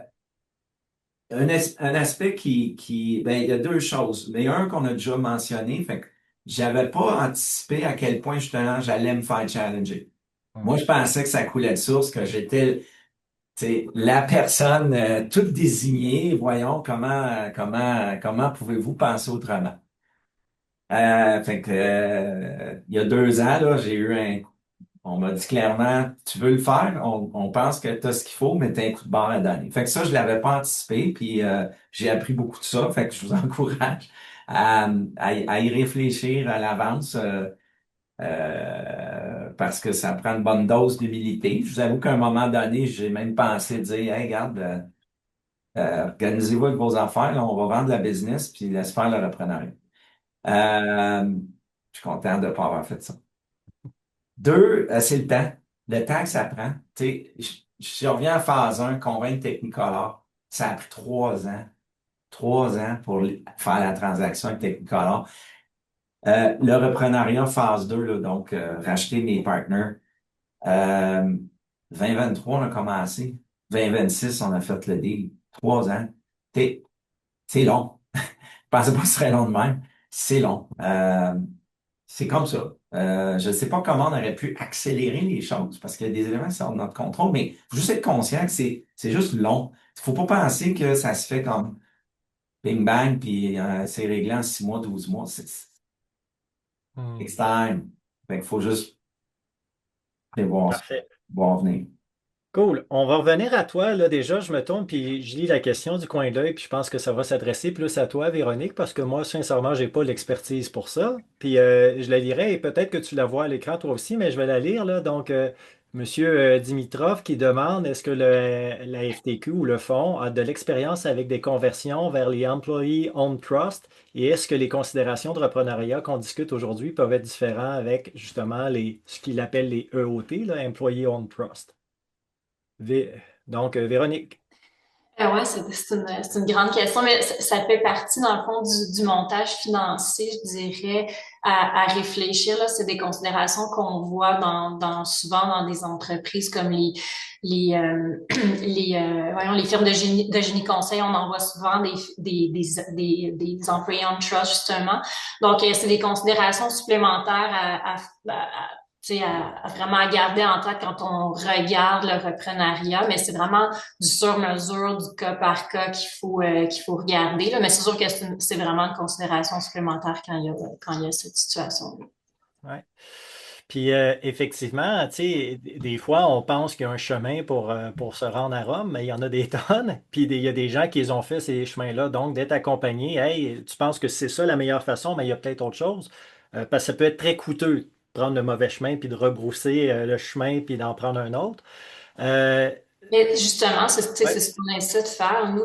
un aspect ben, il y a deux choses. Mais un qu'on a déjà mentionné, fait que j'avais pas anticipé à quel point justement j'allais me faire challenger. Moi, je pensais que ça coulait de source, que j'étais, tu sais, la personne toute désignée. Voyons comment pouvez-vous penser autrement? Il y a 2 ans, là, on m'a dit clairement, tu veux le faire, on pense que tu as ce qu'il faut, mais tu as un coup de barre à donner. Fait que ça, je l'avais pas anticipé, puis j'ai appris beaucoup de ça. Fait que je vous encourage à y réfléchir à l'avance parce que ça prend une bonne dose d'humilité. Je vous avoue qu'à un moment donné, j'ai même pensé dire, hey, regarde, organisez-vous avec vos affaires, là, on va vendre la business, puis laisse faire le repreneur. Je suis content de ne pas avoir fait ça. Deux, c'est le temps. Le temps que ça prend. Tu sais, je reviens à phase 1, convaincre Technicolor. Ça a pris 3 ans. 3 ans pour faire la transaction avec Technicolor. Le reprenariat phase 2, là, donc racheter mes partners. 2023, on a commencé. 2026, on a fait le deal. 3 ans. C'est c'est long. Je pensais pas que ce serait long de même. C'est long. C'est comme ça. Je ne sais pas comment on aurait pu accélérer les choses parce qu'il y a des éléments qui sont de notre contrôle, mais il faut juste être conscient que c'est juste long. Il faut pas penser que ça se fait comme bing bang puis c'est réglé en 6 mois, 12 mois. C'est Hmm. takes time. Fait qu'il faut juste prévoir ça, Parfait. voir venir. Cool. On va revenir à toi. Là, déjà, je me tourne puis je lis la question du coin de l'œil, puis je pense que ça va s'adresser plus à toi, Véronique, parce que moi, sincèrement, j'ai pas l'expertise pour ça. Puis je la lirai et peut-être que tu la vois à l'écran toi aussi, mais je vais la lire. Là. Donc, Monsieur Dimitrov qui demande est-ce que la FTQ ou le fonds a de l'expérience avec des conversions vers les Employee Owned Trust et est-ce que les considérations de reprenariat qu'on discute aujourd'hui peuvent être différentes avec justement ce qu'il appelle les EOT, là, Employee Owned Trust? Donc, Véronique. Ouais, c'est une grande question, mais ça fait partie, dans le fond, du montage financier, je dirais, à réfléchir. Là, c'est des considérations qu'on voit souvent dans des entreprises comme les firmes de génie conseil. On en voit souvent des employés on trust, justement. Donc, c'est des considérations supplémentaires tu sais, à vraiment garder en tête quand on regarde le reprenariat, mais c'est vraiment du sur-mesure, du cas par cas qu'il faut regarder, là. Mais c'est sûr que c'est vraiment une considération supplémentaire quand il y a cette situation-là. Ouais. Puis effectivement, tu sais, des fois, on pense qu'il y a un chemin pour se rendre à Rome, mais il y en a des tonnes. Puis il y a des gens qui les ont fait ces chemins-là. Donc, d'être accompagné, hey, tu penses que c'est ça la meilleure façon, mais il y a peut-être autre chose. Parce que ça peut être très coûteux de prendre le mauvais chemin, puis de rebrousser le chemin, puis d'en prendre un autre. Euh, Mais justement, c'est Ouais, ce qu'on essaie de faire. Nous,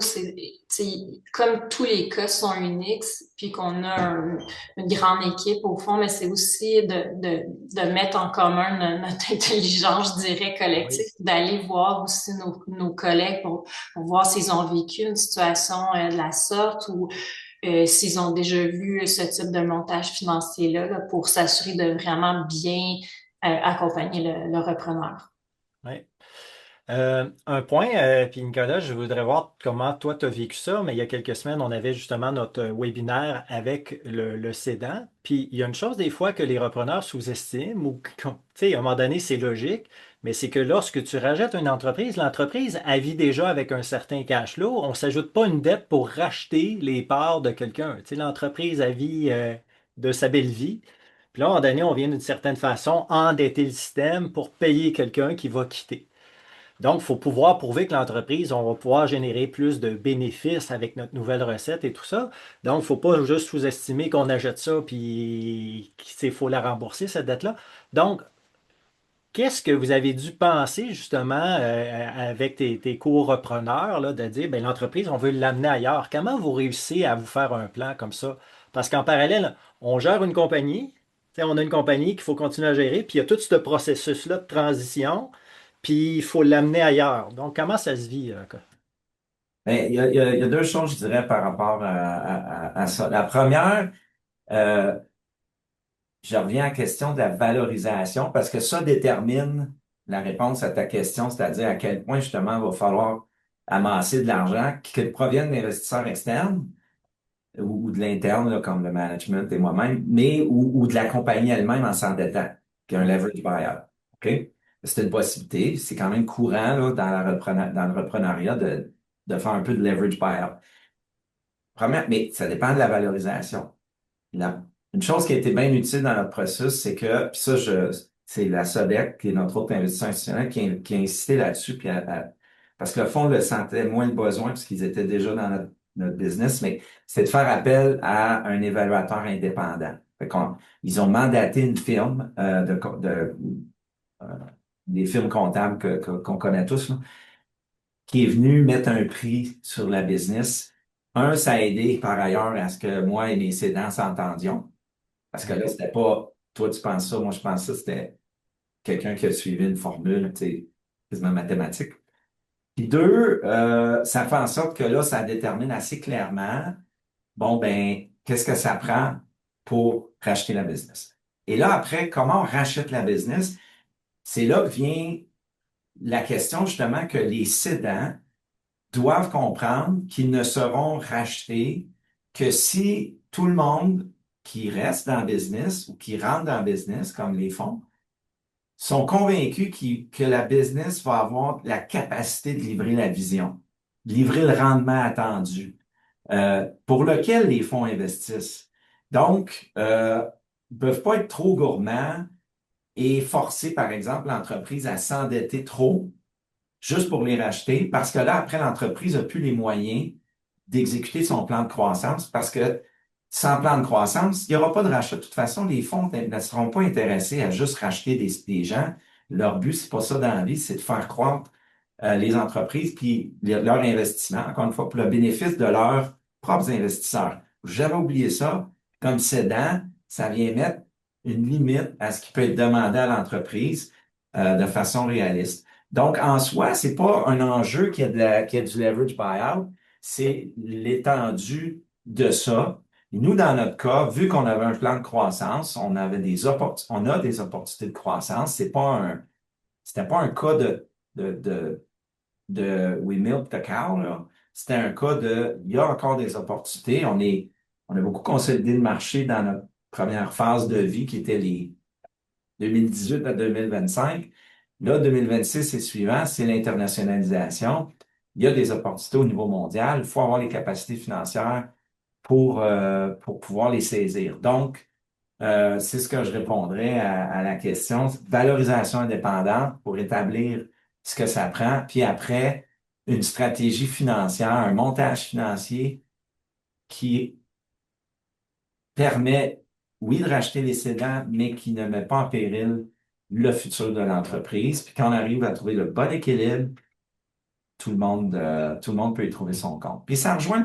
comme tous les cas sont uniques, puis qu'on a une grande équipe au fond, mais c'est aussi de mettre en commun notre intelligence, je dirais, collective, oui. d'aller voir aussi nos collègues pour voir s'ils ont vécu une situation de la sorte ou s'ils ont déjà vu ce type de montage financier-là, là, pour s'assurer de vraiment bien accompagner le repreneur. Ouais. Un point, puis Nicolas, je voudrais voir comment toi tu as vécu ça, mais il y a quelques semaines, on avait justement notre webinaire avec le cédant. Puis il y a une chose des fois que les repreneurs sous-estiment, ou tu sais, à un moment donné, c'est logique, mais c'est que lorsque tu rajettes une entreprise, l'entreprise, elle vit déjà avec un certain cash flow. On ne s'ajoute pas une dette pour racheter les parts de quelqu'un. Tu sais, l'entreprise, elle vit de sa belle vie. Puis là, à un moment donné, on vient d'une certaine façon endetter le système pour payer quelqu'un qui va quitter. Donc, il faut pouvoir prouver que l'entreprise, on va pouvoir générer plus de bénéfices avec notre nouvelle recette et tout ça. Donc, il ne faut pas juste sous-estimer qu'on achète ça puis qu'il faut la rembourser, cette dette-là. Donc, qu'est-ce que vous avez dû penser justement avec tes co-repreneurs là, de dire, ben, l'entreprise, on veut l'amener ailleurs. Comment vous réussissez à vous faire un plan comme ça? Parce qu'en parallèle, on gère une compagnie, tu sais, on a une compagnie qu'il faut continuer à gérer, puis il y a tout ce processus-là de transition, puis il faut l'amener ailleurs. Donc, comment ça se vit? Ben, il y a deux choses, je dirais, par rapport à ça. La première, euh, je reviens à la question de la valorisation parce que ça détermine la réponse à ta question, c'est-à-dire à quel point justement il va falloir amasser de l'argent qui provienne d'investisseurs externes ou de l'interne, là, comme le management et moi-même, mais ou de la compagnie elle-même en s'endettant, qui est un leverage buyout. OK? C'est une possibilité. C'est quand même courant là, dans le reprenariat de faire un peu de leverage buyout. Mais ça dépend de la valorisation. La- une chose qui a été bien utile dans notre processus, c'est que, puis ça, c'est la SODEC, qui est notre autre investisseur institutionnel, qui a insisté là-dessus, parce que le fonds le sentait moins le besoin, parce qu'ils étaient déjà dans notre business, mais c'est de faire appel à un évaluateur indépendant. Ils ont mandaté une firme euh, des firmes comptables qu'on connaît tous, là, qui est venu mettre un prix sur la business. Un, ça a aidé par ailleurs à ce que moi et mes cédants s'entendions. Parce que là, c'était pas toi tu penses ça, moi je pense ça, c'était quelqu'un qui a suivi une formule, tu sais, quasiment mathématique. Puis deux, ça fait en sorte que là, ça détermine assez clairement, bon, ben, qu'est-ce que ça prend pour racheter la business. Et là, après, comment on rachète la business? C'est là que vient la question, justement, que les cédants doivent comprendre qu'ils ne seront rachetés que si tout le monde qui reste dans le business ou qui rentre dans le business, comme les fonds, sont convaincus que la business va avoir la capacité de livrer la vision, de livrer le rendement attendu, pour lequel les fonds investissent. Donc, ils peuvent pas être trop gourmands et forcer, par exemple, l'entreprise à s'endetter trop juste pour les racheter, parce que là, après, l'entreprise a plus les moyens d'exécuter son plan de croissance, parce que sans plan de croissance, il n'y aura pas de rachat. De toute façon, les fonds ne seront pas intéressés à juste racheter des gens. Leur but, c'est pas ça dans la vie, c'est de faire croître les entreprises puis leur investissement, encore une fois, pour le bénéfice de leurs propres investisseurs. J'avais oublié ça. Comme cédant, ça vient mettre une limite à ce qui peut être demandé à l'entreprise de façon réaliste. Donc, en soi, c'est pas un enjeu qui a du leverage buyout, c'est l'étendue de ça. Et nous, dans notre cas, vu qu'on avait un plan de croissance, on a des opportunités de croissance. C'était pas un cas de, de, de we milk the cow, là. C'était un cas il y a encore des opportunités. On a beaucoup consolidé le marché dans notre première phase de vie qui était les 2018 à 2025. Là, 2026 et suivant, c'est l'internationalisation. Il y a des opportunités au niveau mondial. Il faut avoir les capacités financières pour pouvoir les saisir. Donc, c'est ce que je répondrais à la question. Valorisation indépendante pour établir ce que ça prend. Puis après, une stratégie financière, un montage financier qui permet, oui, de racheter les cédants, mais qui ne met pas en péril le futur de l'entreprise. Puis quand on arrive à trouver le bon équilibre tout le monde peut y trouver son compte. Puis ça rejoint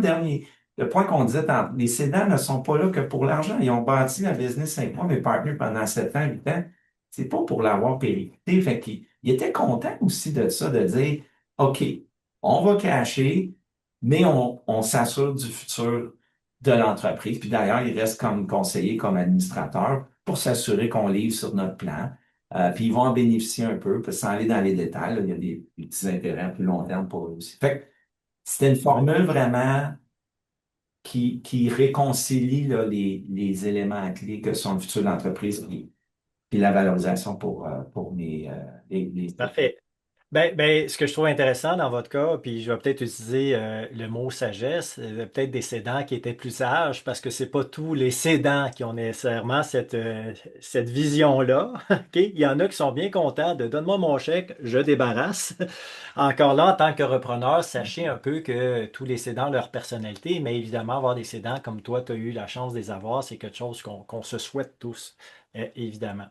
le point qu'on disait, les cédants ne sont pas là que pour l'argent. Ils ont bâti la business avec moi, mes partenaires, pendant 7 ans, 8 ans. C'est pas pour l'avoir périclité. Fait qu'ils ils étaient contents aussi de ça, de dire, OK, on va cacher, mais on s'assure du futur de l'entreprise. Puis d'ailleurs, ils restent comme conseillers, comme administrateurs pour s'assurer qu'on livre sur notre plan. Puis ils vont en bénéficier un peu, parce que sans aller dans les détails, là, il y a des petits intérêts à plus long terme pour eux aussi. Fait que c'était une formule vraiment qui réconcilie là, les éléments clés que sont le futur de l'entreprise puis la valorisation pour les... Parfait. Ce que je trouve intéressant dans votre cas, puis je vais peut-être utiliser le mot sagesse, peut-être des cédants qui étaient plus sages, parce que c'est pas tous les cédants qui ont nécessairement cette vision-là. OK? Il y en a qui sont bien contents de donne-moi mon chèque, je débarrasse. Encore là, en tant que repreneur, sachez un peu que tous les cédants ont leur personnalité, mais évidemment, avoir des cédants comme toi, tu as eu la chance de les avoir, c'est quelque chose qu'on se souhaite tous, évidemment.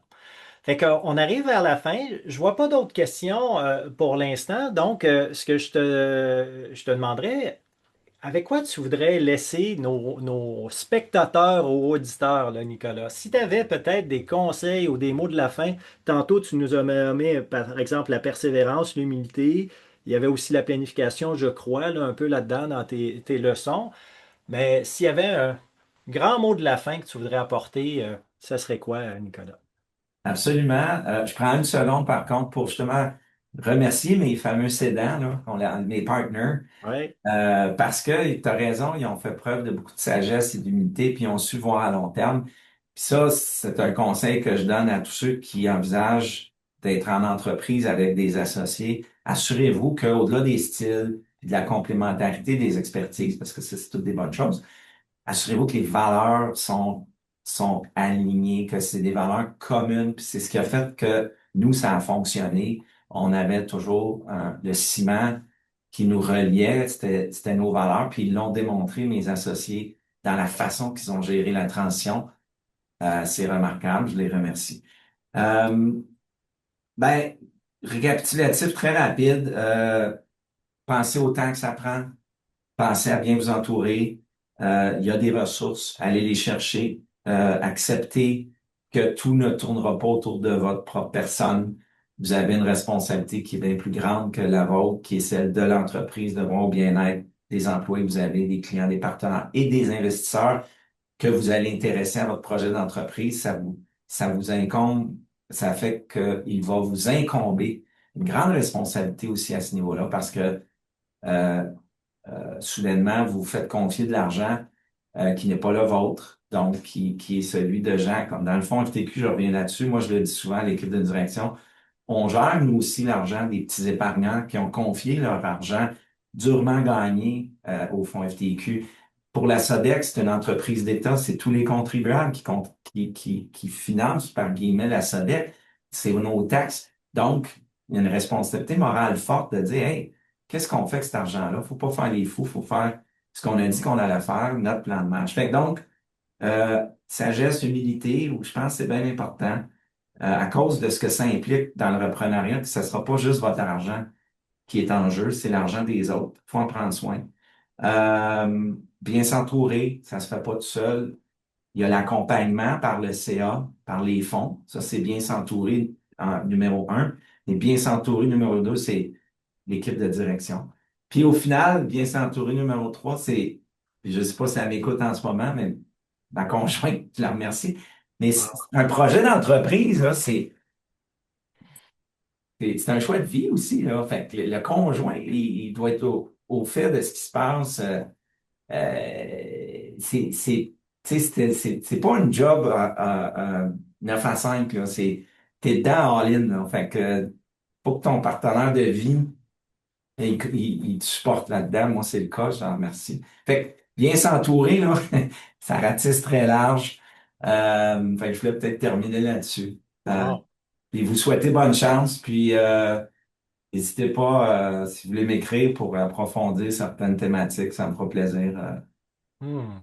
Fait qu'on arrive vers la fin. Je vois pas d'autres questions pour l'instant. Donc, ce que je te demanderais, avec quoi tu voudrais laisser nos spectateurs ou auditeurs, là, Nicolas? Si tu avais peut-être des conseils ou des mots de la fin, tantôt tu nous as nommé, par exemple, la persévérance, l'humilité. Il y avait aussi la planification, je crois, là, un peu là-dedans dans tes leçons. Mais s'il y avait un grand mot de la fin que tu voudrais apporter, ça serait quoi, Nicolas? Absolument. Je prends une seconde, par contre, pour justement remercier mes fameux cédants, là, mes partners, Oui. parce que tu as raison, ils ont fait preuve de beaucoup de sagesse et d'humilité, puis ils ont su voir à long terme. Puis ça, c'est un conseil que je donne à tous ceux qui envisagent d'être en entreprise avec des associés. Assurez-vous qu'au-delà des styles et de la complémentarité des expertises, parce que c'est toutes des bonnes choses, assurez-vous que les valeurs sont alignées, que c'est des valeurs communes, puis c'est ce qui a fait que nous, ça a fonctionné. On avait toujours le ciment qui nous reliait, c'était nos valeurs, puis ils l'ont démontré, mes associés, dans la façon qu'ils ont géré la transition. C'est remarquable, je les remercie. Euh, ben, récapitulatif très rapide, pensez au temps que ça prend. Pensez à bien vous entourer. Il y a des ressources, allez les chercher. Acceptez que tout ne tournera pas autour de votre propre personne. Vous avez une responsabilité qui est bien plus grande que la vôtre, qui est celle de l'entreprise, de bon bien-être des employés que vous avez, des clients, des partenaires et des investisseurs que vous allez intéresser à votre projet d'entreprise. Ça vous incombe, ça fait qu'il va vous incomber une grande responsabilité aussi à ce niveau-là parce que euh, soudainement, vous vous faites confier de l'argent qui n'est pas le vôtre, donc qui est celui de gens. Comme dans le fond FTQ, je reviens là-dessus, moi je le dis souvent à l'équipe de direction, on gère nous aussi l'argent des petits épargnants qui ont confié leur argent durement gagné au fonds FTQ. Pour la SODEC, c'est une entreprise d'État, c'est tous les contribuables qui financent, par guillemets, la SODEC, c'est nos taxes. Donc, il y a une responsabilité morale forte de dire, hey, qu'est-ce qu'on fait avec cet argent-là? Faut pas faire les fous, faut faire ce qu'on a dit qu'on allait faire, notre plan de match. Fait que donc, sagesse, humilité, je pense que c'est bien important, à cause de ce que ça implique dans le reprenariat, que ce ne sera pas juste votre argent qui est en jeu, c'est l'argent des autres. Faut en prendre soin. Bien s'entourer, ça se fait pas tout seul. Il y a l'accompagnement par le CA, par les fonds. Ça, c'est bien s'entourer en numéro un. Et bien s'entourer, numéro deux, c'est l'équipe de direction. Puis au final, bien s'entourer, numéro trois, c'est, puis je sais pas si elle m'écoute en ce moment, mais ma conjointe, je la remercie. Mais c'est un projet d'entreprise, là, c'est un choix de vie aussi, là. Fait que le conjoint, il doit être au fait de ce qui se passe. Tu sais, c'est pas un job à 9 à 5, là. T'es dedans all-in, là. Fait que, pour que ton partenaire de vie, il te supporte là-dedans. Moi, c'est le cas, je t'en remercie. Fait que, bien s'entourer, là, ça ratisse très large. Fait que je voulais peut-être terminer là-dessus. Wow. Et vous souhaitez bonne chance, puis n'hésitez pas, si vous voulez m'écrire pour approfondir certaines thématiques, ça me fera plaisir. Hmm.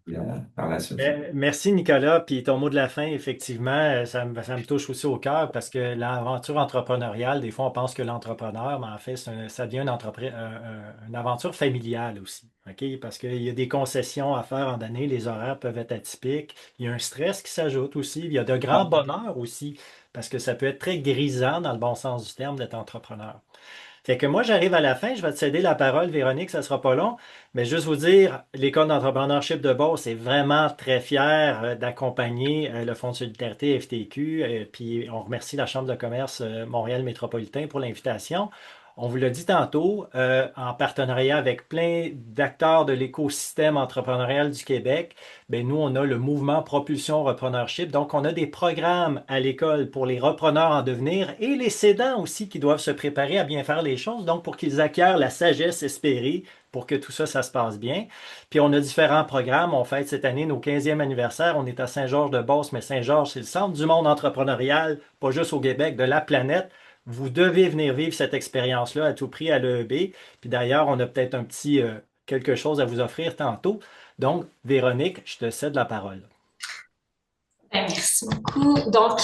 par la suite. Merci Nicolas. Puis ton mot de la fin, effectivement, ça me touche aussi au cœur parce que l'aventure entrepreneuriale, des fois on pense que l'entrepreneur, mais en fait, ça devient une aventure familiale aussi. OK? Parce qu'il y a des concessions à faire en année, les horaires peuvent être atypiques. Il y a un stress qui s'ajoute aussi. Il y a de grands bonheurs aussi parce que ça peut être très grisant dans le bon sens du terme d'être entrepreneur. Fait que moi, j'arrive à la fin, je vais te céder la parole, Véronique, ça sera pas long, mais juste vous dire, l'École d'entrepreneurship de Beauce est vraiment très fière d'accompagner le Fonds de solidarité FTQ, puis on remercie la Chambre de commerce Montréal métropolitain pour l'invitation. On vous l'a dit tantôt, en partenariat avec plein d'acteurs de l'écosystème entrepreneurial du Québec, ben nous, on a le mouvement Propulsion Repreneurship. Donc, on a des programmes à l'école pour les repreneurs en devenir et les cédants aussi qui doivent se préparer à bien faire les choses, donc pour qu'ils acquièrent la sagesse espérée pour que tout ça, ça se passe bien. Puis, on a différents programmes. On fête cette année nos 15e anniversaire. On est à Saint-Georges-de-Beauce, mais Saint-Georges, c'est le centre du monde entrepreneurial, pas juste au Québec, de la planète. Vous devez venir vivre cette expérience-là à tout prix à l'EEB. Puis d'ailleurs, on a peut-être un petit quelque chose à vous offrir tantôt. Donc, Véronique, je te cède la parole. Merci beaucoup. Donc,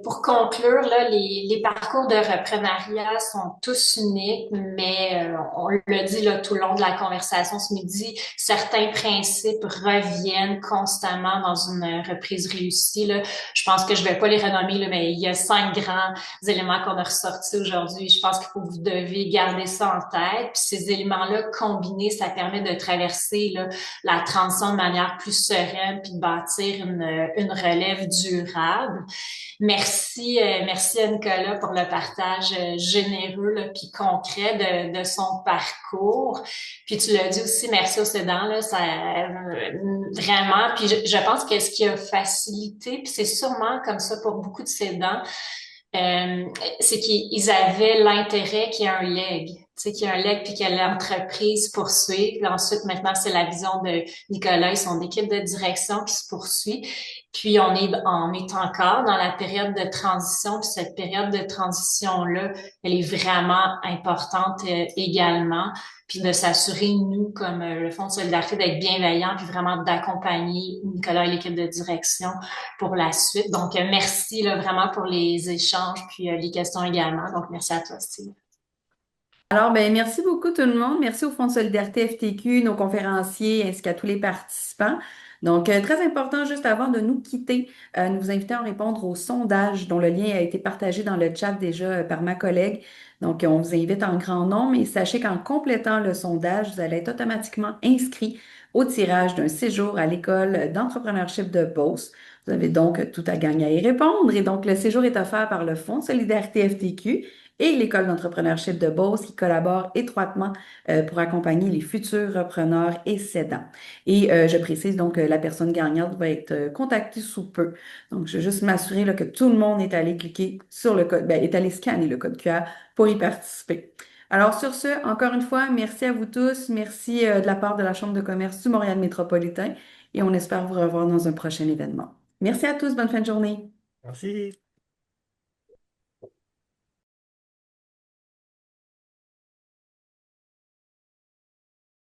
pour conclure, là, les parcours de reprenariat sont tous uniques, mais on l'a dit là, tout le long de la conversation ce midi, certains principes reviennent constamment dans une reprise réussie. Là. Je pense que je vais pas les renommer, là, mais il y a 5 grands éléments qu'on a ressortis aujourd'hui. Je pense qu'il faut que vous devez garder ça en tête. Puis ces éléments-là combinés, ça permet de traverser là, la transition de manière plus sereine, puis de bâtir une relève durable. Merci à Nicolas pour le partage généreux là, puis concret de son parcours. Puis tu l'as dit aussi, merci aux cédants, là, ça vraiment. Puis je pense que ce qui a facilité, puis c'est sûrement comme ça pour beaucoup de cédants, euh, c'est qu'ils avaient l'intérêt qu'il y ait un leg, tu sais, qu'il y a un leg puis que l'entreprise poursuit. Puis ensuite, maintenant, c'est la vision de Nicolas et son équipe de direction qui se poursuit. Puis on est encore dans la période de transition. Puis cette période de transition-là, elle est vraiment importante également. Puis de s'assurer, nous, comme le Fonds de solidarité, d'être bienveillants, puis vraiment d'accompagner Nicolas et l'équipe de direction pour la suite. Donc, merci là, vraiment pour les échanges, puis les questions également. Donc, merci à toi, Steve. Alors, ben, merci beaucoup tout le monde. Merci au Fonds de solidarité FTQ, nos conférenciers, ainsi qu'à tous les participants. Donc, très important, juste avant de nous quitter, nous vous invitons à répondre au sondage dont le lien a été partagé dans le chat déjà par ma collègue. Donc, on vous invite en grand nombre et sachez qu'en complétant le sondage, vous allez être automatiquement inscrit au tirage d'un séjour à l'école d'entrepreneurship de Beauce. Vous avez donc tout à gagner à y répondre. Et donc, le séjour est offert par le Fonds de solidarité FTQ et l'École d'entrepreneurship de Beauce qui collabore étroitement pour accompagner les futurs repreneurs et cédants. Et je précise donc que la personne gagnante va être contactée sous peu. Donc, je veux juste m'assurer là, que tout le monde est allé cliquer sur le code, ben, est allé scanner le code QR pour y participer. Alors, sur ce, encore une fois, merci à vous tous. Merci de la part de la Chambre de commerce du Montréal métropolitain et on espère vous revoir dans un prochain événement. Merci à tous. Bonne fin de journée. Merci.